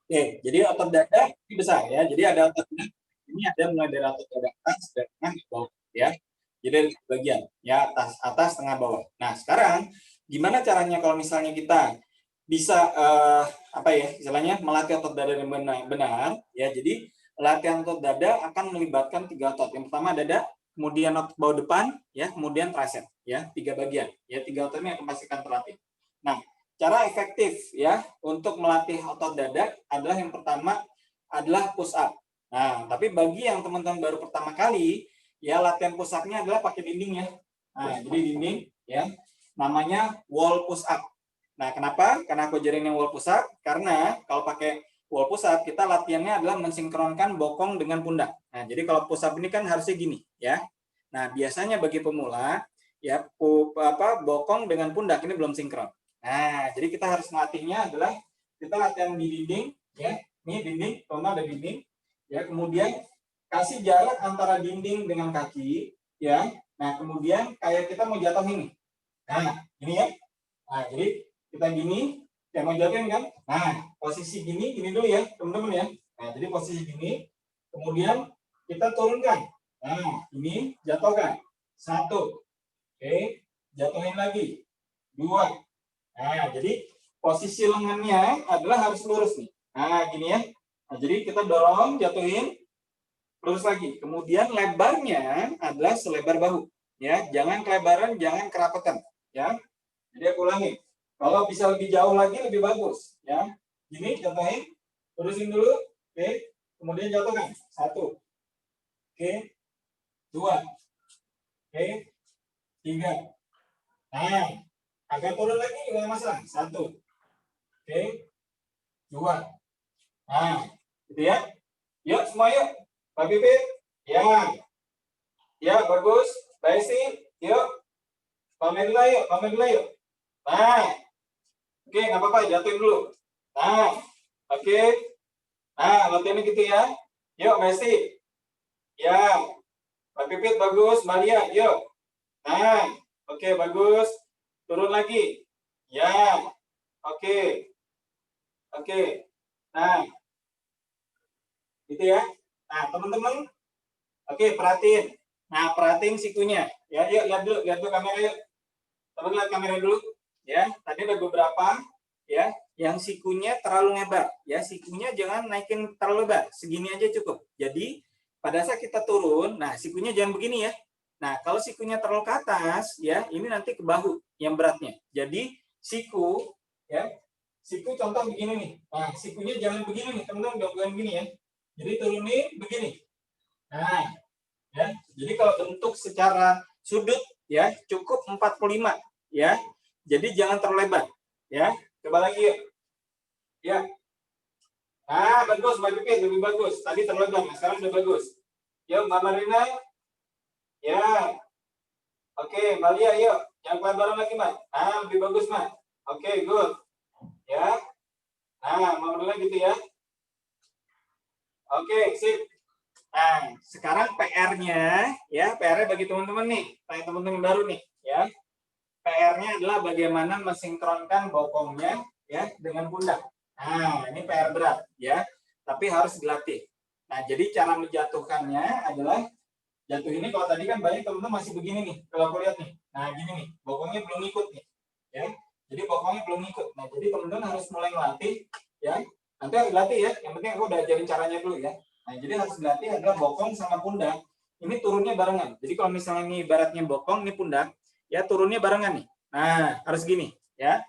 Oke, jadi otot dada ini besar ya. Jadi ada otot dada. Ini ada mulai dari otot dada atas, tengah, bawah ya. Jadi bagian ya atas, tengah, bawah. Nah, sekarang gimana caranya kalau misalnya kita bisa apa ya istilahnya melatih otot dada yang benar ya. Jadi latihan otot dada akan melibatkan 3 otot. Yang pertama dada, kemudian otot bahu depan, ya, kemudian tricep, ya, 3 bagian. Ya, 3 otot ini akan pastikan terlatih. Nah, cara efektif ya untuk melatih otot dada adalah yang pertama adalah push up. Nah, tapi bagi yang teman-teman baru pertama kali, ya latihan push up-nya adalah pakai dinding ya. Nah, jadi dinding ya. Namanya wall push up. Nah, kenapa? Karena aku ajarin yang wall push up, karena kalau pakai wall push up kita latihannya adalah mensinkronkan bokong dengan pundak. Nah, jadi kalau push up ini kan harusnya gini, ya. Nah, biasanya bagi pemula ya bokong dengan pundak ini belum sinkron. Nah, jadi kita harus melatihnya adalah kita latihan di dinding, ya. Ini dinding, total ada dinding, ya. Kemudian kasih jarak antara dinding dengan kaki, ya. Nah, kemudian kayak kita mau jatuh ini. Nah, ini ya. Nah, jadi kita gini, kayak mau jatuhin kan? Nah, posisi gini dulu ya, teman-teman ya. Nah, jadi posisi gini, kemudian kita turunkan. Nah, ini jatuhkan. 1. Oke, jatuhin lagi. 2. Nah, jadi posisi lengannya adalah harus lurus nih. Nah, gini ya. Nah, jadi kita dorong, jatuhin, lurus lagi. Kemudian lebarnya adalah selebar bahu. Ya, jangan kelebaran, jangan kerapatan. Ya, jadi aku ulangi. Kalau bisa lebih jauh lagi lebih bagus. Ya, gini jatuhin, terusin dulu. Oke, kemudian jatuhkan. 1. Oke, 2. Oke, 3. Nah, agak turun lagi nggak masalah. 1. Oke, 2. Nah, gitu ya. Yuk semua yuk. Pak Pipit. Ya. Ya, bagus. Baik sih. Yuk. Pamer dulu yuk, pamer dulu yuk. Nah. Oke, nggak apa-apa, jatuhin dulu. Nah, oke. Nah, latihannya gitu ya. Yuk, Messi. Ya. Pak Pipit bagus, Malia, yuk. Nah, oke, bagus. Turun lagi. Ya. Oke. Oke. Nah. Gitu ya. Nah, teman-teman. Oke, perhatiin. Nah, perhatiin sikunya. Ya, yuk lihat dulu kamera yuk. Teman lihat kamera dulu. Ya, tadi ada beberapa ya yang sikunya terlalu lebar. Ya, sikunya jangan naikin terlalu lebar. Segini aja cukup. Jadi, pada saat kita turun, nah sikunya jangan begini ya. Nah, kalau sikunya terlalu ke atas, ya, ini nanti ke bahu yang beratnya. Jadi, siku ya. Siku contoh begini nih. Nah, sikunya jangan begini nih, teman-teman, jangan begini ya. Jadi turunin begini. Nah, ya. Jadi kalau bentuk secara sudut ya cukup 45 ya. Jadi jangan terlalu lebar ya. Coba lagi yuk. Ya. Nah, bagus Mbak Pipit, lebih bagus. Tadi terlalu lebar, sekarang sudah bagus. Yuk Mbak Marina. Ya. Oke, Mbak Lia yuk. Yang lebaran lagi, Mbak. Nah, lebih bagus, Mbak. Oke, good. Ya. Nah, Mbak Marina gitu ya. Oke, sip. Nah, sekarang PR-nya ya, PR-nya bagi teman-teman nih, teman-teman baru nih, ya. PR-nya adalah bagaimana mensinkronkan bokongnya ya dengan pundak. Nah, ini PR berat ya, tapi harus dilatih. Nah, jadi cara menjatuhkannya adalah jatuh ini kalau tadi kan banyak teman-teman masih begini nih, kalau aku lihat nih. Nah, gini nih, bokongnya belum ikut nih. Ya. Jadi bokongnya belum ikut. Nah, jadi teman-teman harus mulai melatih ya. Nanti harus dilatih ya. Yang penting aku udah ajarin caranya dulu ya. Nah, jadi harus dilatih adalah bokong sama pundak. Ini turunnya barengan. Jadi kalau misalnya ini ibaratnya bokong, ini pundak, ya turunnya barengan nih. Nah, harus gini, ya.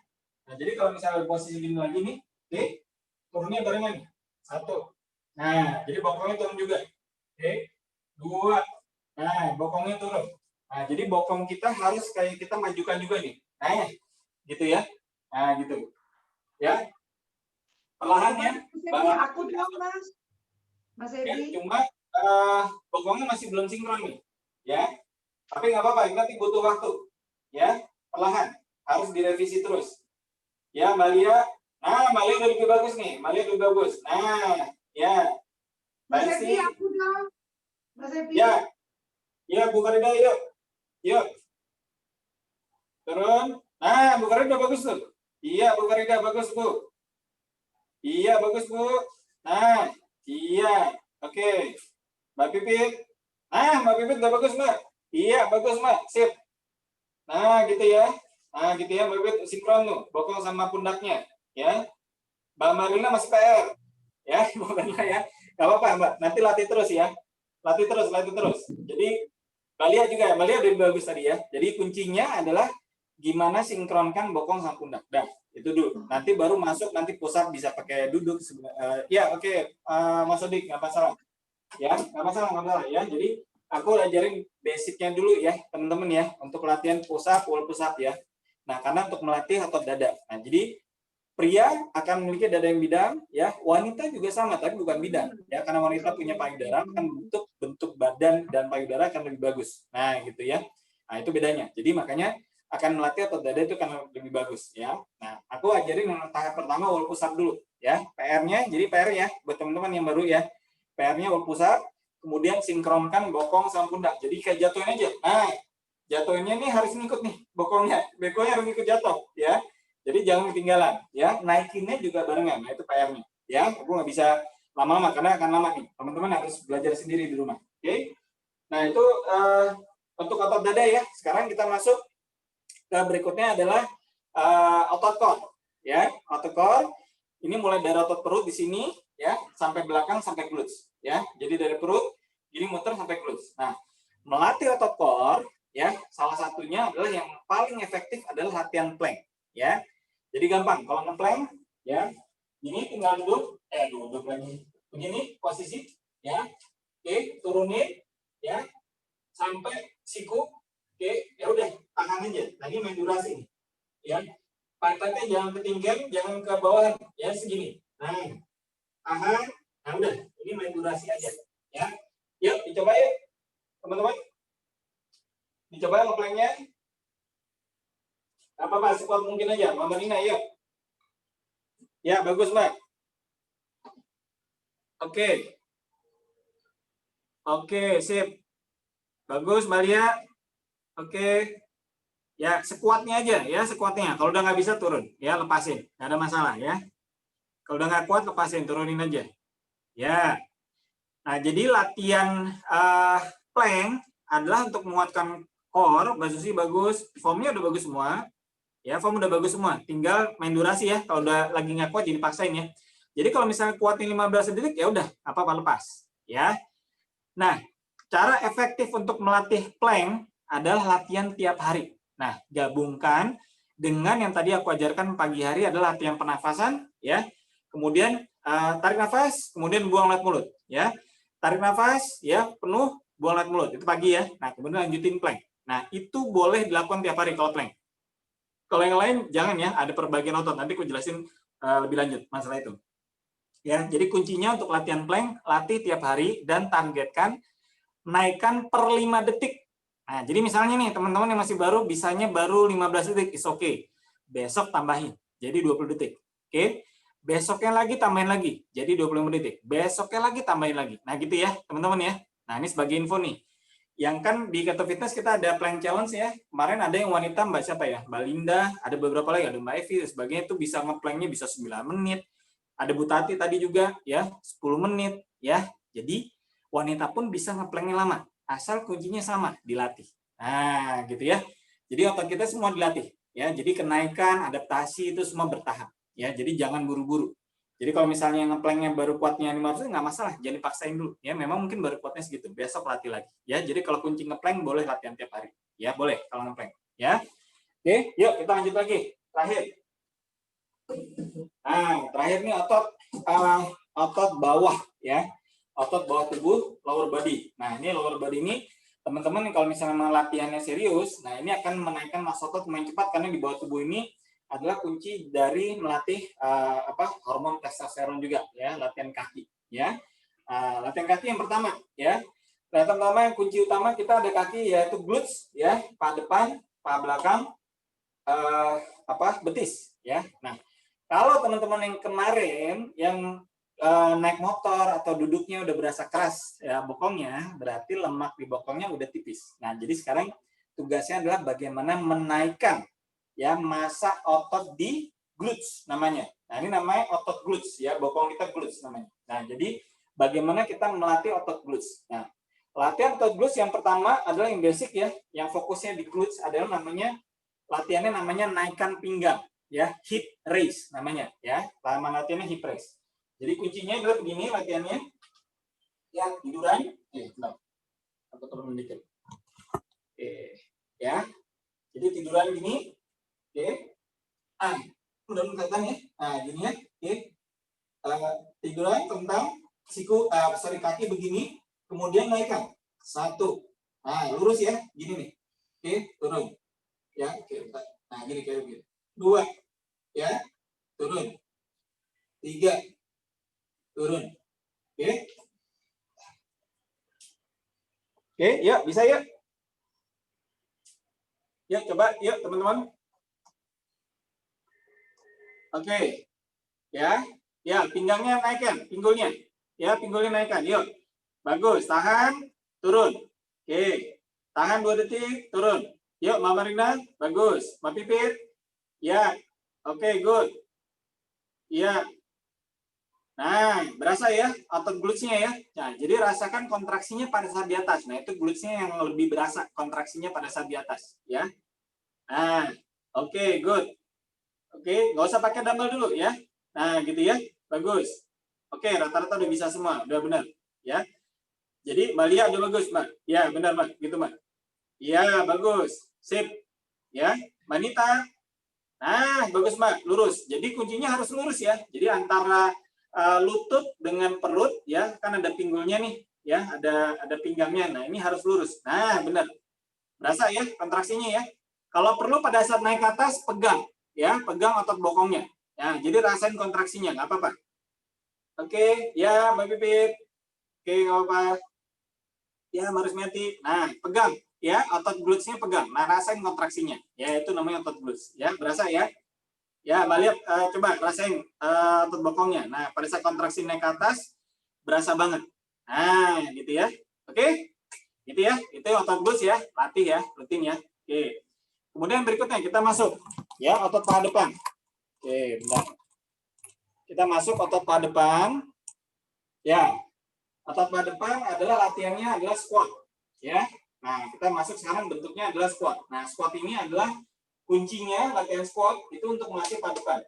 Nah, jadi kalau misalnya posisi gini lagi nih, oke, turunnya barengan nih. 1. Nah, jadi bokongnya turun juga. Oke. 2. Nah, bokongnya turun. Nah, jadi bokong kita harus kayak kita majukan juga nih. Nah, gitu ya. Nah, gitu. Ya. Perlahan ya. Aku dong, Mas Ya, Edi. cuma bokongnya masih belum sinkron nih. Ya. Tapi nggak apa-apa, nanti butuh waktu. Ya, perlahan. Harus direvisi terus. Ya, Mbak Lia. Nah, Mbak Lia udah lebih bagus nih. Mbak Lia lebih bagus. Nah, ya. Mas Edi, aku dong. Mas Edi. Ya. Ya, Bu Karida, yuk. Yuk. Turun. Nah, Bu Karida bagus tuh. Iya, Bu Karida bagus, Bu. Iya, bagus, Bu. Nah, iya. Oke. Mbak Pipit. Nah, Mbak Pipit udah bagus, Mbak. Iya, bagus, Mbak. Sip. Nah, gitu ya. Nah, gitu ya, Mbak Pipit sinkron tuh, bokong sama pundaknya. ya. Mbak Marina masih PR, ya, Mbak Marina ya. Gak apa-apa Mbak, nanti latih terus ya. Latih terus. Jadi Mbak Lia juga, Mbak Lia udah bagus tadi ya. Jadi kuncinya adalah gimana sinkronkan bokong sama pundak. Dah, itu dulu. Nanti baru masuk, nanti pusat bisa pakai duduk. Ya, oke. Mas Odik, nggak masalah. Ya, nggak masalah ya. Jadi aku ajarin basicnya dulu ya, teman-teman ya, untuk latihan pusat, wall pusat ya. Nah, karena untuk melatih otot dada. Nah, jadi pria akan memiliki dada yang bidang, ya. Wanita juga sama, tapi bukan bidang, ya. Karena wanita punya payudara, akan bentuk badan dan payudara akan lebih bagus. Nah, gitu ya. Nah, itu bedanya. Jadi makanya akan melatih otot dada itu akan lebih bagus, ya. Nah, aku ajarin yang tahap pertama wall push up dulu, ya. PR-nya, jadi PR ya, buat teman-teman yang baru ya. PR-nya wall push up, kemudian sinkronkan bokong sama pundak. Jadi kayak jatuhin aja. Nah, jatuhinnya nih harus ngikut nih, bokongnya harus ngikut jatuh, ya. Jadi jangan ketinggalan, ya. Naikinnya juga barengan, nah itu PR-nya, ya. Aku nggak bisa lama-lama karena akan lama nih. Teman-teman harus belajar sendiri di rumah, oke? Nah itu untuk otot dada ya. Sekarang kita masuk ke berikutnya adalah otot core, ya. Otot core ini mulai dari otot perut di sini, ya, sampai belakang sampai glutes, ya. Jadi dari perut ini muter sampai glutes. Nah, melatih otot core, ya, salah satunya adalah yang paling efektif adalah latihan plank, ya. Jadi gampang, kalau nge-plank, ya, ini tinggal duduk lagi. Begini posisi, ya. Oke, turunin, ya, sampai siku. Oke, ya udah, tahan aja. Lagi main durasi, ya. Pantatnya jangan ketinggian, jangan ke bawah, ya, segini. Nah, tahan. Nah, udah, ini main durasi aja, ya. Yuk, dicoba yuk, teman-teman. Dicoba nge-planknya. Apa sekuat mungkin aja, Mbak Marina, yuk. Ya, bagus, Mbak. Oke, sip. Bagus, Mbak Lia. Oke. Ya, sekuatnya aja, ya, sekuatnya. Kalau udah nggak bisa, turun. Ya, lepasin. Nggak ada masalah, ya. Kalau udah nggak kuat, lepasin, turunin aja. Ya. Nah, jadi latihan plank adalah untuk menguatkan core. Mbak Susi bagus. Formnya udah bagus semua. Ya, form udah bagus semua. Tinggal main durasi ya. Kalau udah lagi nggak kuat, jadi paksain ya. Jadi kalau misalnya kuatin 15 detik, ya udah, apa-apa lepas. Ya. Nah, cara efektif untuk melatih plank adalah latihan tiap hari. Nah, gabungkan dengan yang tadi aku ajarkan pagi hari adalah latihan pernafasan, ya. Kemudian tarik nafas, kemudian buang lewat mulut, ya. Tarik nafas, ya, penuh, buang lewat mulut. Itu pagi ya. Nah, kemudian lanjutin plank. Nah, itu boleh dilakukan tiap hari kalau plank. Kalau yang lain jangan ya, ada perbagian otot. Nanti aku jelasin lebih lanjut masalah itu. Ya, jadi kuncinya untuk latihan plank, latih tiap hari dan targetkan naikkan per 5 detik. Nah, jadi misalnya nih teman-teman yang masih baru bisanya baru 15 detik, is okay. Besok tambahin, jadi 20 detik. Oke. Besoknya lagi tambahin lagi, jadi 25 detik. Besoknya lagi tambahin lagi. Nah, gitu ya, teman-teman ya. Nah, ini sebagai info nih. Yang kan di Keto Fitness kita ada plank challenge ya. Kemarin ada yang wanita Mbak siapa ya? Mbak Linda, ada beberapa lagi, ada Mbak Evi dan sebagainya, itu bisa ngeplanknya bisa 9 menit. Ada Bu Tati tadi juga ya, 10 menit ya. Jadi wanita pun bisa ngeplanknya lama. Asal kuncinya sama, dilatih. Nah, gitu ya. Jadi otot kita semua dilatih ya. Jadi kenaikan, adaptasi itu semua bertahap ya. Jadi jangan buru-buru. Jadi kalau misalnya ngeplanknya baru kuatnya 500 nggak masalah, jadi paksain dulu. Ya memang mungkin baru kuatnya segitu, besok latih lagi. Ya jadi kalau kunci ngeplank boleh latihan tiap hari. Ya boleh kalau ngeplank. Ya. Oke, yuk kita lanjut lagi. Terakhir. Nah, terakhir nih otot bawah ya. Otot bawah tubuh, lower body. Nah ini lower body ini teman-teman kalau misalnya latihannya serius, nah ini akan menaikkan massa otot lumayan cepat karena di bawah tubuh ini adalah kunci dari melatih hormon testosteron juga ya, latihan kaki ya. Latihan kaki yang pertama ya. Latihan pertama yang kunci utama kita ada kaki yaitu glutes ya, paha depan, paha belakang, betis ya. Nah, kalau teman-teman yang kemarin yang naik motor atau duduknya udah berasa keras ya bokongnya, berarti lemak di bokongnya udah tipis. Nah, jadi sekarang tugasnya adalah bagaimana menaikkan ya massa otot di glutes namanya. Nah, ini namanya otot glutes ya, bokong kita glutes namanya. Nah, jadi bagaimana kita melatih otot glutes. Nah, latihan otot glutes yang pertama adalah yang basic ya, yang fokusnya di glutes adalah latihannya namanya naikkan pinggang ya, hip raise namanya ya. Nama latihannya hip raise. Jadi kuncinya adalah begini latihannya. Ya, tiduran. Bentar. Aku turun dikit. Ya. Jadi tiduran gini. Udah kelihatan ya. Nah, gini ya. Tiduran tentang kaki begini, kemudian naikkan. 1. Nah, lurus ya, gini nih. Turun. Ya, bentar. Nah, gini kayak begini. 2. Ya, turun. 3. Turun. Ya, bisa ya. Ya, coba yuk teman-teman. Oke. Ya. Ya, pinggangnya naikkan, pinggulnya. Ya, pinggulnya naikkan. Yuk. Bagus, tahan, turun. Tahan 2 detik, turun. Yuk, Mama Rina, bagus. Mbak Pipit. Ya. Oke, good. Ya. Nah, berasa ya otot glutesnya ya. Nah, jadi rasakan kontraksinya pada saat di atas. Nah, itu glutesnya yang lebih berasa kontraksinya pada saat di atas, ya. Nah, oke, good. Oke, nggak usah pakai dumbbell dulu ya. Nah, gitu ya. Bagus. Oke, rata-rata udah bisa semua, udah benar, ya. Jadi, Mbak Lia udah bagus, Mbak. Ya, benar, Mbak. Gitu, Mbak. Ya, bagus. Sip. Ya, Mbak Nita. Nah, bagus, Mbak. Lurus. Jadi, kuncinya harus lurus ya. Jadi, antara lutut dengan perut ya, kan ada pinggulnya nih ya, ada pinggangnya. Nah, ini harus lurus. Nah, benar. Berasa ya kontraksinya ya. Kalau perlu pada saat naik ke atas pegang ya, pegang otot bokongnya. Ya, jadi rasain kontraksinya, nggak apa-apa. Oke, ya Mbak Pipit. Oke, nggak apa-apa. Ya, harus mati. Nah, pegang ya, otot glutesnya pegang. Nah, rasain kontraksinya. Ya, itu namanya otot glutes. Ya, berasa ya. Ya, Mbak lihat, coba rasain otot bokongnya. Nah, pada saat kontraksi naik ke atas, berasa banget. Nah, gitu ya. Oke? Gitu ya. Itu otot glutes ya. Latih ya, rutin ya. Oke. Kemudian berikutnya kita masuk. Ya, otot paha depan. Oke, bentar. Kita masuk otot paha depan. Ya, otot paha depan adalah latihannya adalah squat. Ya. Nah, kita masuk sekarang bentuknya adalah squat. Nah, squat ini adalah kuncinya latihan squat itu untuk melatih paha depan.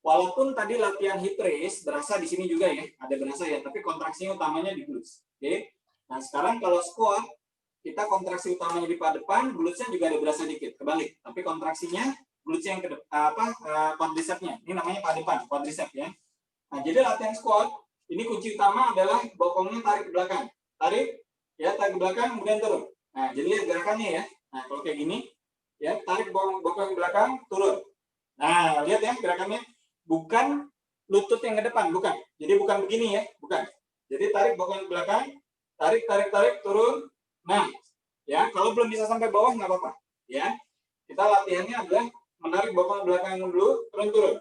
Walaupun tadi latihan hip raise berasa di sini juga ya, ada berasa ya, tapi kontraksinya utamanya di glutes. Oke. Nah, sekarang kalau squat kita kontraksi utamanya di paha depan, glutesnya juga ada berasa dikit, kebalik. Tapi kontraksinya glutesnya yang ke quadricepsnya. Ini namanya paha depan, quadriceps ya. Nah, jadi latihan squat ini kunci utama adalah bokongnya tarik ke belakang. Tarik ya, tarik ke belakang kemudian turun. Nah, jadi lihat gerakannya ya. Nah, kalau kayak gini ya, tarik bokong ke belakang, turun. Nah, lihat ya gerakannya, bukan lutut yang ke depan, bukan. Jadi bukan begini ya, bukan. Jadi tarik bokong ke belakang, tarik, turun. Nah, ya kalau belum bisa sampai bawah nggak apa-apa. Ya, kita latihannya adalah menarik bokong ke belakang dulu, turun.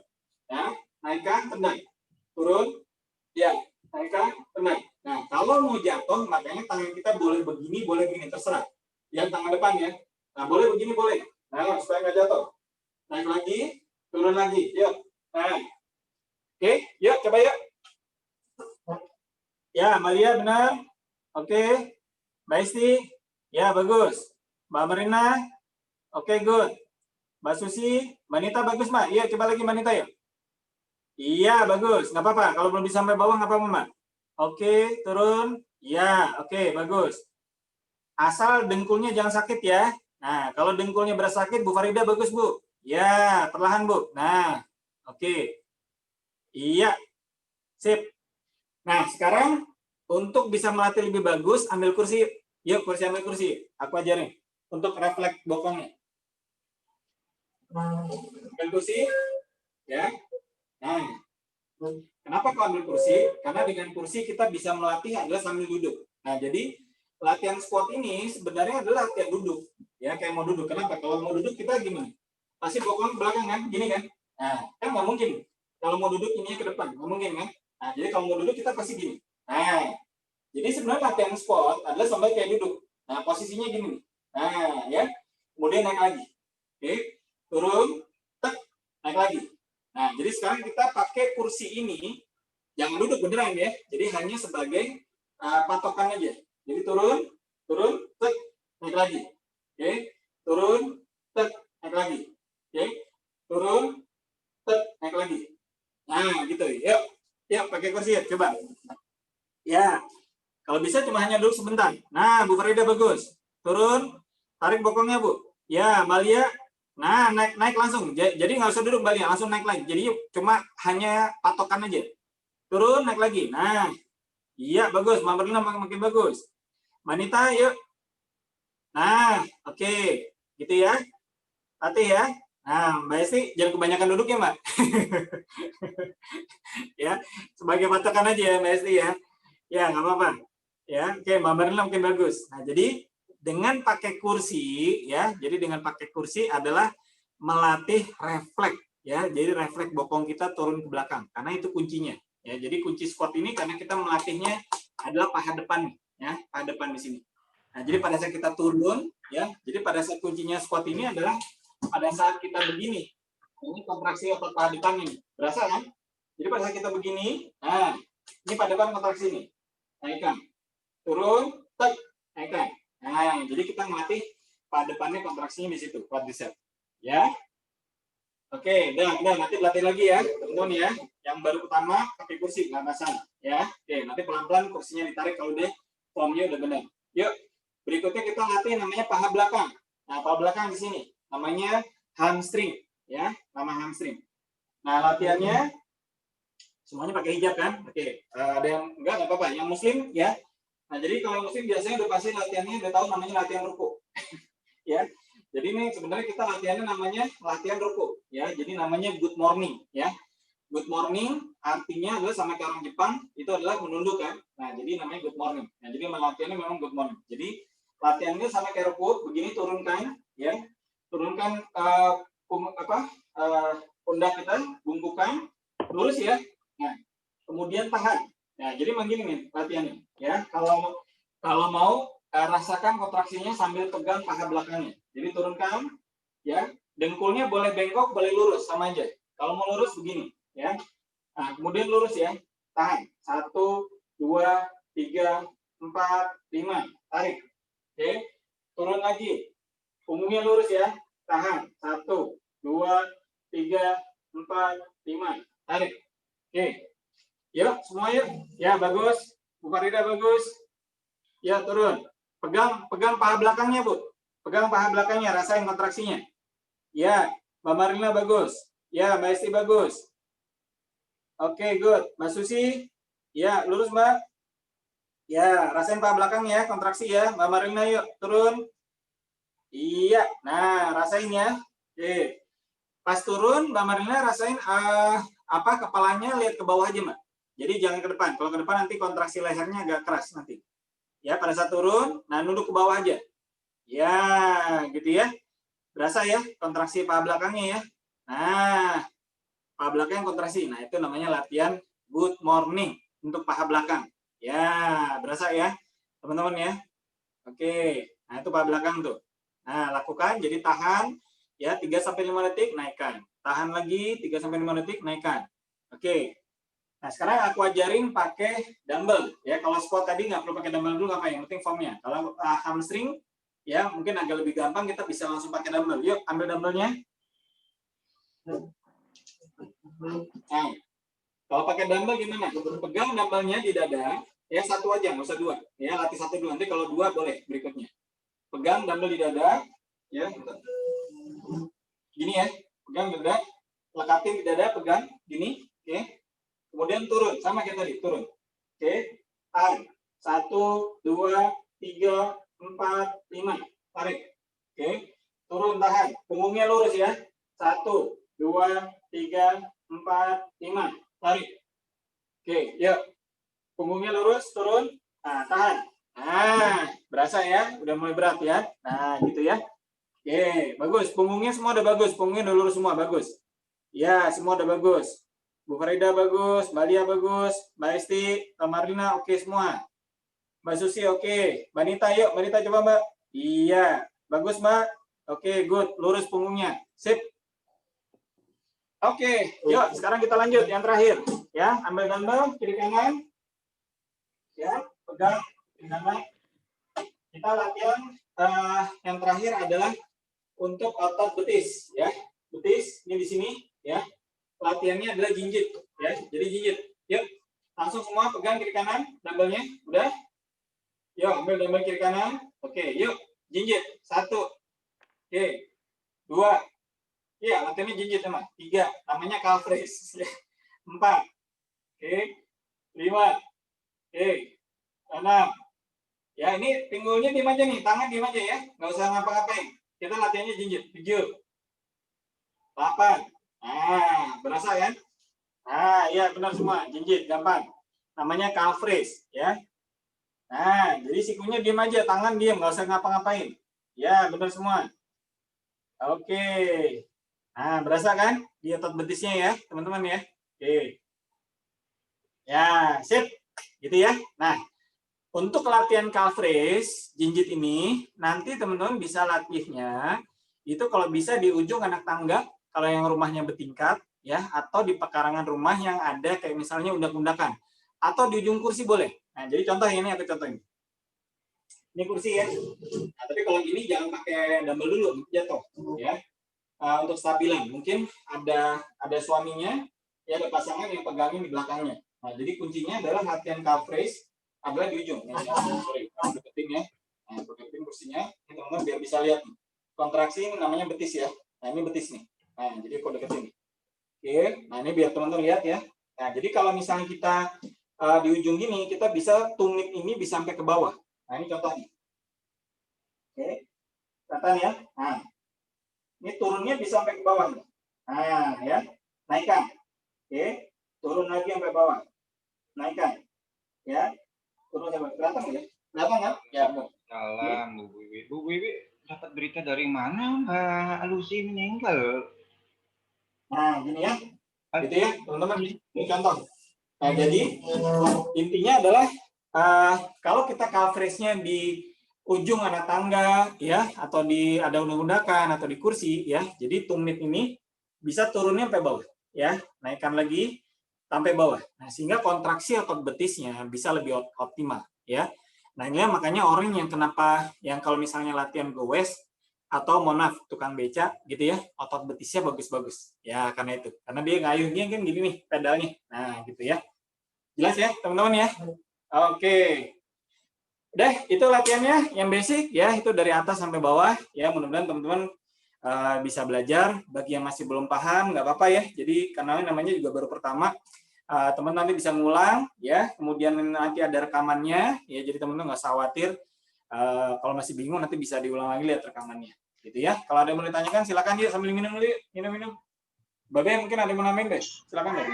Ya, naikkan, tendang, turun. Ya, naikkan, tendang. Nah, kalau mau jatuh, makanya tangan kita boleh begini, terserah. Yang tangan depan ya. Nah, boleh begini, boleh. Nah, supaya nggak jatuh. Naik lagi, turun lagi. Yuk. Nah. Oke, yuk coba yuk. Ya, Maria benar. Oke. Mbak Isti. Ya, bagus. Mbak Marina. Oke, good. Mbak Susi. Mbak Nita bagus, Mbak. Iya, coba lagi Mbak Nita yuk. Iya, bagus. Nggak apa-apa. Kalau belum bisa sampai bawah, nggak apa-apa, Mbak. Oke, turun. Iya, oke, bagus. Asal dengkulnya jangan sakit ya. Nah, kalau dengkulnya berasa sakit, Bu Farida bagus, Bu. Ya, perlahan, Bu. Nah, oke. Iya. Sip. Nah, sekarang untuk bisa melatih lebih bagus, ambil kursi. Yuk, ambil kursi. Aku ajarin. Untuk refleks bokongnya. Ambil kursi. Ya. Nah, kenapa kau ambil kursi? Karena dengan kursi kita bisa melatih adalah sambil duduk. Nah, jadi latihan squat ini sebenarnya adalah latihan duduk. Ya, kayak mau duduk. Kenapa? Kalau mau duduk kita gimana? Pasti bokong ke belakang kan? Gini kan? Nah, kan nggak mungkin. Kalau mau duduk ininya ke depan. Nggak mungkin kan? Nah, jadi kalau mau duduk kita pasti gini. Nah, jadi sebenarnya latihan squat adalah sambil kayak duduk. Nah, posisinya gini. Nah, ya. Kemudian naik lagi. Oke. Turun. Tek. Naik lagi. Nah, jadi sekarang kita pakai kursi ini. Jangan duduk beneran ya. Jadi hanya sebagai patokan aja. Jadi turun, tek, naik lagi. Oke, turun, tek, naik lagi. Oke, turun, pakai kursi, coba. Ya, kalau bisa cuma hanya duduk sebentar. Nah, Bu Farida bagus. Turun, tarik bokongnya Bu. Ya, Mbak Lia. Nah, naik langsung. Jadi nggak usah duduk Mbak Lia, langsung naik lagi. Jadi cuma hanya patokan aja. Turun, naik lagi. Nah, iya bagus. Mbak Marlina makin bagus. Manita, yuk. Nah, oke. Gitu ya. Latih ya. Nah, Mbak Esti jangan kebanyakan duduk ya, Mbak. Ya, sebagai patokan aja ya, Mbak Esti ya. Ya, nggak apa-apa. Ya, oke, Mbak Marlina makin bagus. Nah, jadi dengan pakai kursi ya, jadi dengan pakai kursi adalah melatih refleks ya. Jadi refleks bokong kita turun ke belakang karena itu kuncinya. Ya, jadi kunci squat ini karena kita melatihnya adalah paha depan ya, paha depan di sini. Nah, jadi pada saat kita turun ya, jadi pada saat kuncinya squat ini adalah pada saat kita begini. Ini kontraksi otot paha depan ini. Berasa kan? Jadi pada saat kita begini, nah, ini paha depan kontraksi ini. Naikkan. Turun, tek, naikkan. Nah, jadi kita melatih paha depannya kontraksinya di situ, quadriceps. Ya. Oke, udah nanti latih lagi ya, teman-teman ya. Yang baru pertama pakai kursi, nggak masalah. Ya. Oke, nanti pelan-pelan kursinya ditarik kalau udah formnya udah benar. Yuk, berikutnya kita latih namanya paha belakang. Nah, paha belakang di sini namanya hamstring, ya, nama hamstring. Nah, latihannya semuanya pakai hijab kan? Oke, ada yang enggak apa-apa. Yang muslim ya. Nah, jadi kalau muslim biasanya udah pasti latihannya udah tahu namanya latihan ruku. Ya. Jadi ini sebenarnya kita latihannya namanya latihan ruku, ya. Jadi namanya good morning, ya. Good morning artinya adalah sama kayak orang Jepang itu adalah menunduk kan. Nah, jadi namanya good morning. Nah, jadi latihannya memang good morning. Jadi latihannya sama kayak ruku, begini turunkan, ya. Turunkan pundak kita, bungkukan, lurus ya. Nah, kemudian tahan. Nah, jadi begini nih latihannya, ya. Kalau mau rasakan kontraksinya sambil pegang paha belakangnya. Jadi turunkan, ya. Dengkulnya boleh bengkok, boleh lurus, sama aja. Kalau mau lurus begini, ya. Nah, kemudian lurus ya. Tahan. 1, 2, 3, 4, 5. Tarik. Oke. Turun lagi. Punggungnya lurus ya. Tahan. 1, 2, 3, 4, 5. Tarik. Oke. Yuk, semua yuk. Ya, bagus. Bu Farida bagus. Ya, turun. Pegang paha belakangnya, Bu. Pegang paha belakangnya, rasain kontraksinya. Ya, Mbak Marlina bagus. Ya, Mbak Esti bagus. Oke, good. Mbak Susi. Ya, lurus, Mbak. Ya, rasain paha belakangnya, kontraksi ya. Mbak Marlina yuk, turun. Iya, nah rasain ya. Oke. Pas turun, Mbak Marlina rasain kepalanya lihat ke bawah aja, Mbak. Jadi jangan ke depan. Kalau ke depan nanti kontraksi lehernya agak keras nanti. Ya, pada saat turun, nah nunduk ke bawah aja. Ya, gitu ya. Berasa ya kontraksi paha belakangnya ya. Nah, paha belakang kontraksi. Nah, itu namanya latihan good morning untuk paha belakang. Ya, berasa ya, teman-teman ya. Oke. Nah, itu paha belakang tuh. Nah, lakukan jadi tahan ya 3 sampai 5 detik naikkan. Tahan lagi 3 sampai 5 detik naikkan. Oke. Nah, sekarang aku ajarin pakai dumbbell ya. Kalau squat tadi nggak perlu pakai dumbbell dulu apa yang penting formnya. Kalau hamstring ya mungkin agak lebih gampang kita bisa langsung pakai dumbbell. Yuk, ambil dumbbellnya. Nah, kalau pakai dumbbell gimana? Pegang dumbbellnya di dada ya, satu aja, nggak usah 2. Ya, latih 1 dulu. Nanti kalau 2 boleh berikutnya. Pegang dumbbell di dada ya. Gini ya, pegang dada, lekatin di dada, pegang gini, oke. Kemudian turun, sama kayak tadi, turun. Oke, tahan. 1, 2, 3, 4, 5. Tarik. Oke, turun, tahan. Punggungnya lurus ya. 1, 2, 3, 4, 5. Tarik. Oke, yuk. Punggungnya lurus, turun. Nah, tahan. Nah, berasa ya, udah mulai berat ya. Nah, gitu ya. Oke, bagus. Punggungnya semua udah bagus. Punggungnya udah lurus semua, bagus. Ya, semua udah bagus. Bu Farida bagus, Mbak Lia bagus, Mbak Esti, Mbak Marlina oke semua. Mbak Susi oke. Mbak Nita yuk, Mbak Nita coba Mbak. Iya, bagus Mbak. Oke, good. Lurus punggungnya. Sip. Oke, yuk sekarang kita lanjut yang terakhir. Ya, ambil dumbbell kiri kanan. Ya, pegang kiri kanan. Kita latihan yang terakhir adalah untuk otot betis ya. Betis ini di sini ya. Latihannya adalah jinjit ya. Jadi jinjit. Yuk. langsung semua pegang kiri kanan dumbbellnya. Udah? Yuk, ambil dumbbell kiri kanan. Oke, yuk. Jinjit. 1. Oke. 2. Iya, latihannya jinjit teman. 3. Namanya calf raise. 4. Oke. 5. Oke. 6. Ya, ini pinggulnya diem aja nih. Tangan diem aja ya. Nggak usah ngapa-ngapain. Kita latihannya jinjit. 7. 8. Nah, berasa kan? Nah, iya benar semua. Jinjit, gampang. Namanya calf raise. Ya. Nah, jadi sikunya diem aja, tangan diem, nggak usah ngapa-ngapain. Ya, benar semua. Oke. Nah, berasa kan di otot betisnya ya, teman-teman ya. Oke. Ya, sip. Gitu ya. Nah, untuk latihan calf raise, jinjit ini, nanti teman-teman bisa latihnya, itu kalau bisa di ujung anak tangga, kalau yang rumahnya bertingkat, ya, atau di pekarangan rumah yang ada kayak misalnya undak-undakan. Atau di ujung kursi boleh. Nah, jadi contoh ini aku contohin. Ini kursi ya. Nah, tapi kalau ini jangan pakai dumbbell dulu, jatuh ya. Untuk stabilan, mungkin ada suaminya, ya ada pasangan yang pegangin di belakangnya. Nah, jadi kuncinya adalah latihan calf raise adalah di ujung. Nah, sorry, deketin ya. Nah, deketin kursinya, ini teman-teman biar bisa lihat nih. Kontraksi ini namanya betis ya. Nah, ini betis nih. Nah, jadi aku deketin. Oke, nah ini biar teman-teman lihat ya. Nah, jadi kalau misalnya kita di ujung gini, kita bisa tumit ini bisa sampai ke bawah. Nah, ini contohnya. Oke, kelihatan ya. Nah, ini turunnya bisa sampai ke bawah. Nah, ya, naikkan. Oke, turun lagi sampai bawah. Naikkan. Ya, turun sampai kelihatan ya. Kelihatan kan? Ya, benar. Salam, Bu Wiwi. Bu Wiwi dapat berita dari mana Mbak Lucy meninggal? Nah, gini ya. Gitu ya, teman-teman. Ini contoh. Nah, jadi intinya adalah kalau kita calf raise-nya di ujung anak tangga ya, atau di ada undak-undakan atau di kursi ya, jadi tumit ini bisa turunnya sampai bawah ya, naikkan lagi sampai bawah. Nah, sehingga kontraksi otot betisnya bisa lebih optimal ya. Nah, ini makanya orang yang kenapa yang kalau misalnya latihan goes atau monaf tukang beca gitu ya, otot betisnya bagus-bagus ya, karena itu, karena dia ngayuhnya kan gini nih pedalnya. Nah, gitu ya. Jelas ya teman-teman ya. Oke, udah itu latihannya yang basic ya, itu dari atas sampai bawah ya. Mudah-mudahan teman-teman bisa belajar. Bagi yang masih belum paham nggak apa-apa ya, jadi karena namanya juga baru pertama, teman nanti bisa ngulang ya, kemudian nanti ada rekamannya ya, jadi teman-teman nggak usah khawatir. Kalau masih bingung nanti bisa diulang lagi lihat rekamannya gitu ya. Kalau ada yang mau ditanyakan silakan yuk, sambil minum dulu yuk. Minum. Babe mungkin ada yang mau nambahin deh, silakan deh.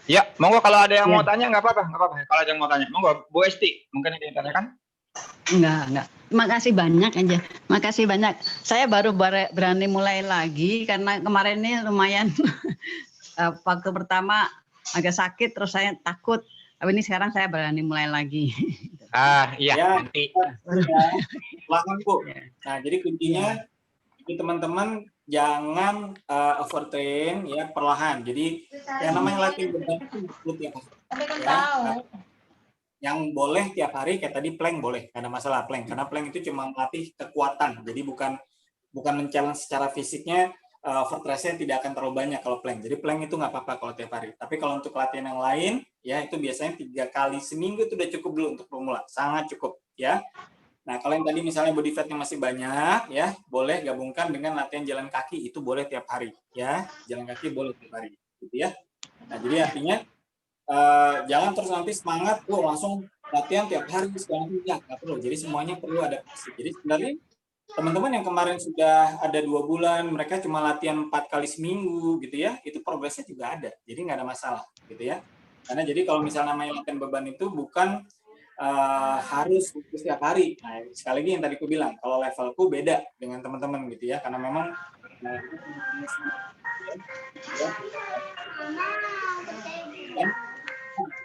Ya, monggo kalau ada yang mau tanya nggak apa-apa. Kalau ada yang mau tanya, monggo Bu Esti, mungkin ada yang tanyakan? Enggak. Makasih banyak aja. Makasih banyak. Saya baru berani mulai lagi karena kemarin ini lumayan waktu pertama agak sakit, terus saya takut. Tapi ini sekarang saya berani mulai lagi. Iya. Ya, nanti. Lakukan Bu. Nah, jadi kuncinya ini teman-teman jangan overtrain ya, perlahan. Jadi yang namanya latihan beban itu tiap hari. Ya. Yang boleh tiap hari kayak tadi plank boleh, nggak ada masalah plank, karena plank itu cuma melatih kekuatan, jadi bukan men-challenge secara fisiknya. Overtrain-nya tidak akan terlalu banyak kalau plank, jadi plank itu nggak apa-apa kalau tiap hari. Tapi kalau untuk latihan yang lain ya, itu biasanya 3 kali seminggu itu udah cukup dulu untuk pemula, sangat cukup ya. Nah, kalau yang tadi misalnya body fat-nya masih banyak ya, boleh gabungkan dengan latihan jalan kaki, itu boleh tiap hari ya, jalan kaki boleh tiap hari gitu ya. Nah, jadi artinya jangan terus nanti semangat langsung latihan tiap hari segala macam, nggak perlu. Jadi semuanya perlu adaptasi. Jadi sebenarnya teman-teman yang kemarin sudah ada 2 bulan, mereka cuma latihan 4 kali seminggu gitu ya, itu progresnya juga ada. Jadi nggak ada masalah gitu ya. Karena jadi kalau misalnya namanya latihan beban itu bukan harus setiap hari. Nah, sekali lagi yang tadi aku bilang, kalau levelku beda dengan teman-teman gitu ya, karena memang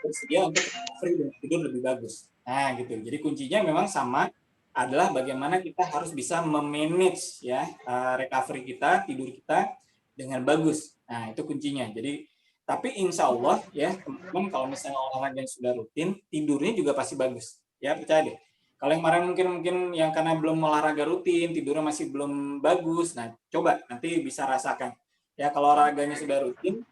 bersedia untuk free dan tidur lebih bagus. Nah, gitu. Jadi kuncinya memang sama, adalah bagaimana kita harus bisa memanage ya recovery kita, tidur kita dengan bagus. Nah, itu kuncinya. Jadi tapi insya Allah ya teman-teman, kalau misalnya olahraga yang sudah rutin, tidurnya juga pasti bagus. Ya, percaya deh. Kalau yang kemarin mungkin yang karena belum olahraga rutin, tidurnya masih belum bagus, nah coba nanti bisa rasakan. Ya kalau olahraganya sudah rutin,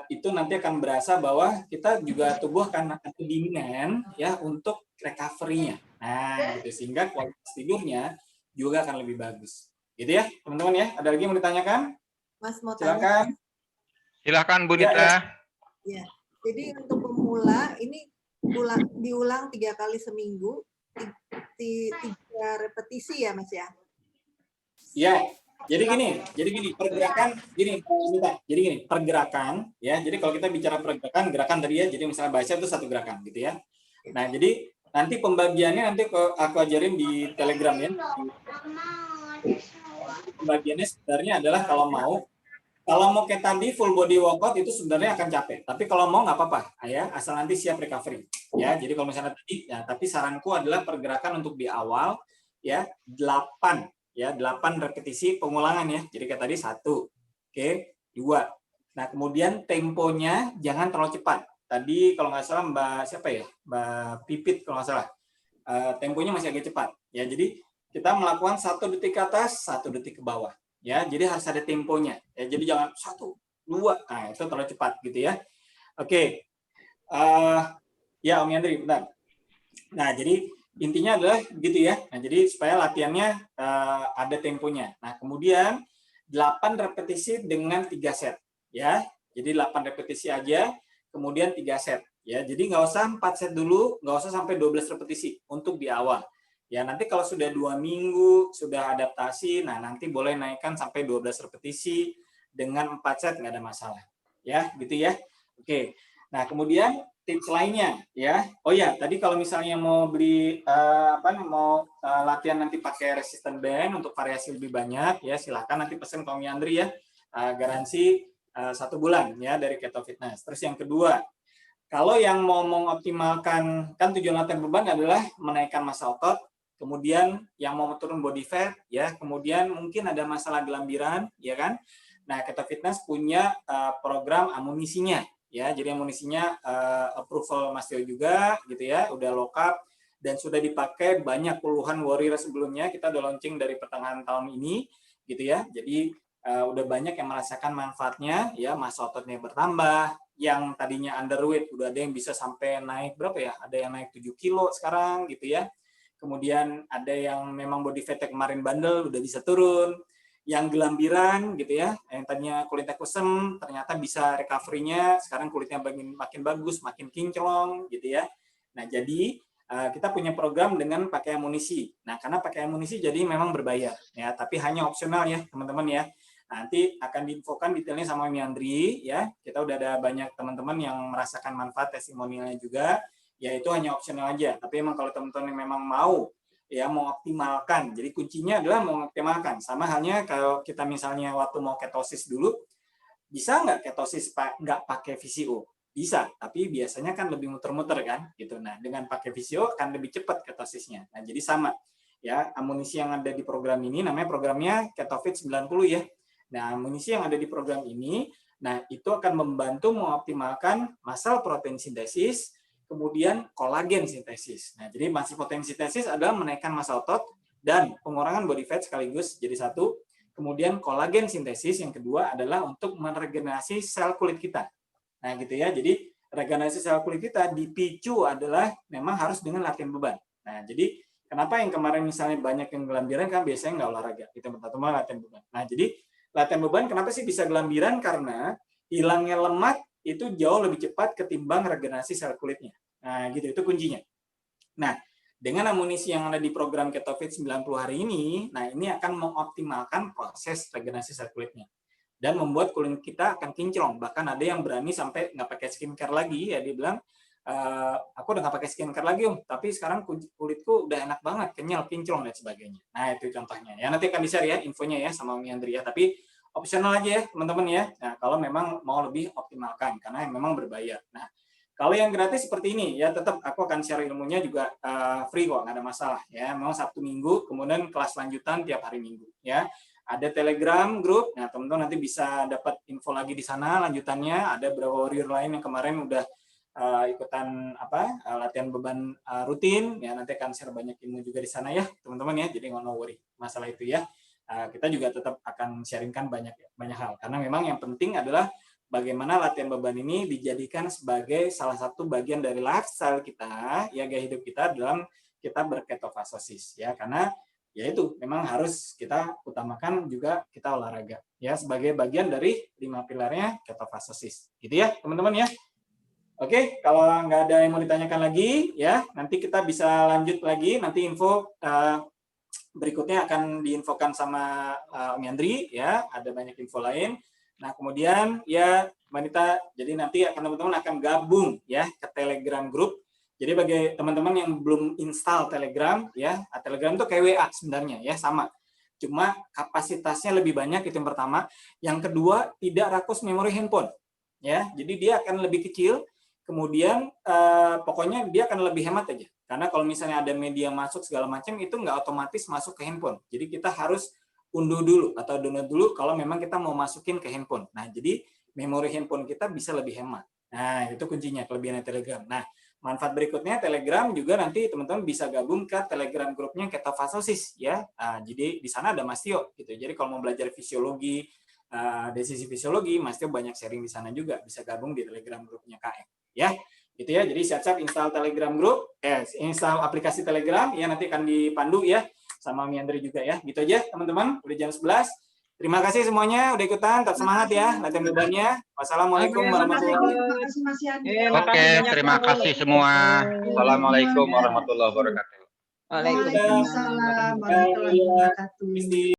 itu nanti akan berasa bahwa kita juga tubuh akan kedinginan ya untuk recovery-nya. Nah, gitu sehingga kualitas tidurnya juga akan lebih bagus. Gitu ya, teman-teman ya. Ada lagi yang mau ditanyakan? Mas mau tanya. Silakan. Silakan Bu Ya, Nita. ya. Ya. Jadi untuk pemula ini diulang 3 kali seminggu, 3 repetisi ya Mas ya? Ya, jadi gini, pergerakan ya. Jadi kalau kita bicara pergerakan, gerakan tadi ya, jadi misalnya baca itu satu gerakan gitu ya. Nah, jadi nanti pembagiannya nanti aku ajarin di Telegram ya. Pembagiannya sebenarnya adalah kalau mau kayak tadi full body workout itu sebenarnya akan capek. Tapi kalau mau nggak apa-apa, ya, asal nanti siap recovery. Ya, jadi kalau misalnya tadi, ya, tapi saranku adalah pergerakan untuk di awal, ya, 8 repetisi pengulangan ya. Jadi kayak tadi 1, oke, 2. Nah, kemudian temponya jangan terlalu cepat. Tadi kalau nggak salah Mbak Pipit kalau nggak salah, temponya masih agak cepat. Ya, jadi kita melakukan 1 detik ke atas, 1 detik ke bawah. Ya, jadi harus ada temponya. Ya, jadi jangan 1, 2, nah itu terlalu cepat gitu ya. Oke, ya Om Yandri, bentar. Nah, jadi intinya adalah gitu ya. Nah, jadi supaya latihannya ada temponya. Nah, kemudian 8 repetisi dengan 3 set. Ya, jadi 8 repetisi aja, kemudian 3 set. Ya, jadi nggak usah 4 set dulu, nggak usah sampai 12 repetisi untuk di awal. Ya, nanti kalau sudah 2 minggu, sudah adaptasi, nah nanti boleh naikkan sampai 12 repetisi dengan 4 set, nggak ada masalah. Ya, gitu ya. Oke. Nah, kemudian tips lainnya, ya. Oh ya, tadi kalau misalnya mau beli, latihan nanti pakai resistance band untuk variasi lebih banyak, ya silakan nanti pesen ke Om Yandri ya. Garansi 1 bulan ya dari Keto Fitness. Terus yang kedua, kalau yang mau mengoptimalkan, kan tujuan latihan beban adalah menaikkan massa otot, kemudian yang mau turun body fat, ya, kemudian mungkin ada masalah gelambiran, ya kan? Nah, Keto Fitness punya program amunisinya, ya, jadi amunisinya approval Mas Tio juga, gitu ya, udah lengkap dan sudah dipakai banyak puluhan warrior sebelumnya. Kita udah launching dari pertengahan tahun ini, gitu ya. Jadi udah banyak yang merasakan manfaatnya, ya, massa ototnya bertambah, yang tadinya underweight udah ada yang bisa sampai naik berapa ya? Ada yang naik 7 kilo sekarang, gitu ya. Kemudian ada yang memang body fat kemarin bandel udah bisa turun, yang gelambiran gitu ya, yang tadinya kulitnya kusem ternyata bisa recovery-nya, sekarang kulitnya makin bagus, makin kinclong gitu ya. Nah, jadi kita punya program dengan pakai amunisi. Nah, karena pakai amunisi jadi memang berbayar ya, tapi hanya opsional ya teman-teman ya. Nanti akan diinfokan detailnya sama Om Yandri ya. Kita udah ada banyak teman-teman yang merasakan manfaat testimonialnya juga. Ya itu hanya opsional aja. Tapi emang kalau teman-teman yang memang mau ya mengoptimalkan. Jadi kuncinya adalah mengoptimalkan. Sama halnya kalau kita misalnya waktu mau ketosis dulu, bisa nggak ketosis nggak pakai VCO? Bisa, tapi biasanya kan lebih muter-muter kan, gitu. Nah, dengan pakai VCO akan lebih cepat ketosisnya. Nah, jadi sama. Ya, amunisi yang ada di program ini namanya programnya KetoFit 90 ya. Nah, amunisi yang ada di program ini, nah itu akan membantu mengoptimalkan muscle protein sintesis, kemudian kolagen sintesis. Nah, jadi muscle protein sintesis adalah menaikkan massa otot dan pengurangan body fat sekaligus jadi satu. Kemudian kolagen sintesis yang kedua adalah untuk meregenerasi sel kulit kita. Nah, gitu ya. Jadi regenerasi sel kulit kita dipicu adalah memang harus dengan latihan beban. Nah, jadi kenapa yang kemarin misalnya banyak yang gelambiran kan biasanya nggak olahraga, kita pertama latihan beban. Nah, jadi latihan beban kenapa sih bisa gelambiran? Karena hilangnya lemak itu jauh lebih cepat ketimbang regenerasi sel kulitnya. Nah, gitu, itu kuncinya. Nah, dengan amunisi yang ada di program KetoFit 90 hari ini, nah ini akan mengoptimalkan proses regenerasi sel kulitnya. Dan membuat kulit kita akan kinclong. Bahkan ada yang berani sampai nggak pakai skincare lagi, ya dia bilang, aku udah nggak pakai skincare lagi Om, tapi sekarang kulitku udah enak banget, kenyal, kinclong, dan sebagainya. Nah, itu contohnya. Ya, nanti akan di-share ya infonya ya sama Om Yandri ya, tapi opsional aja ya teman-teman ya. Nah, kalau memang mau lebih optimalkan karena yang memang berbayar. Nah, kalau yang gratis seperti ini ya tetap aku akan share ilmunya juga free kok, nggak ada masalah ya. Memang Sabtu Minggu, kemudian kelas lanjutan tiap hari Minggu ya. Ada Telegram grup. Nah, teman-teman nanti bisa dapat info lagi di sana lanjutannya. Ada beberapa warrior lain yang kemarin udah ikutan latihan beban rutin ya, nanti akan share banyak ilmu juga di sana ya teman-teman ya, jadi no worry masalah itu ya. Kita juga tetap akan sharingkan banyak hal, karena memang yang penting adalah bagaimana latihan beban ini dijadikan sebagai salah satu bagian dari lifestyle kita ya, gaya hidup kita dalam kita berketofastosis ya, karena ya itu memang harus kita utamakan juga kita olahraga ya sebagai bagian dari 5 pilarnya ketofastosis gitu ya teman-teman ya. Oke, kalau nggak ada yang mau ditanyakan lagi ya, nanti kita bisa lanjut lagi, nanti info berikutnya akan diinfokan sama Om Yandri ya, ada banyak info lain. Nah, kemudian ya Mbak Nita, jadi nanti teman-teman akan gabung ya ke Telegram Group. Jadi bagi teman-teman yang belum install Telegram ya, Telegram itu kayak WA sebenarnya ya, sama. Cuma kapasitasnya lebih banyak, itu yang pertama. Yang kedua, tidak rakus memori handphone ya. Jadi dia akan lebih kecil. Kemudian pokoknya dia akan lebih hemat aja. Karena kalau misalnya ada media masuk segala macam, itu nggak otomatis masuk ke handphone. Jadi kita harus unduh dulu atau download dulu kalau memang kita mau masukin ke handphone. Nah, jadi memori handphone kita bisa lebih hemat. Nah, itu kuncinya kelebihan Telegram. Nah, manfaat berikutnya Telegram juga nanti teman-teman bisa gabung ke Telegram grupnya ketofastosis ya. Nah, jadi di sana ada Mas Tio gitu. Jadi kalau mau belajar fisiologi, dari sisi fisiologi, Mas Tio banyak sharing di sana juga, bisa gabung di Telegram grupnya KM ya. Gitu ya. Jadi siap-siap install Telegram group, install aplikasi Telegram ya, nanti akan dipandu ya sama Miandri juga ya. Gitu aja teman-teman, udah jam 11. Terima kasih semuanya udah ikutan, tetap semangat ya latihan bebannya. Wassalamualaikum warahmatullahi wabarakatuh. Oke, terima kasih semua. Assalamualaikum warahmatullahi wabarakatuh. Waalaikumsalam warahmatullahi wabarakatuh.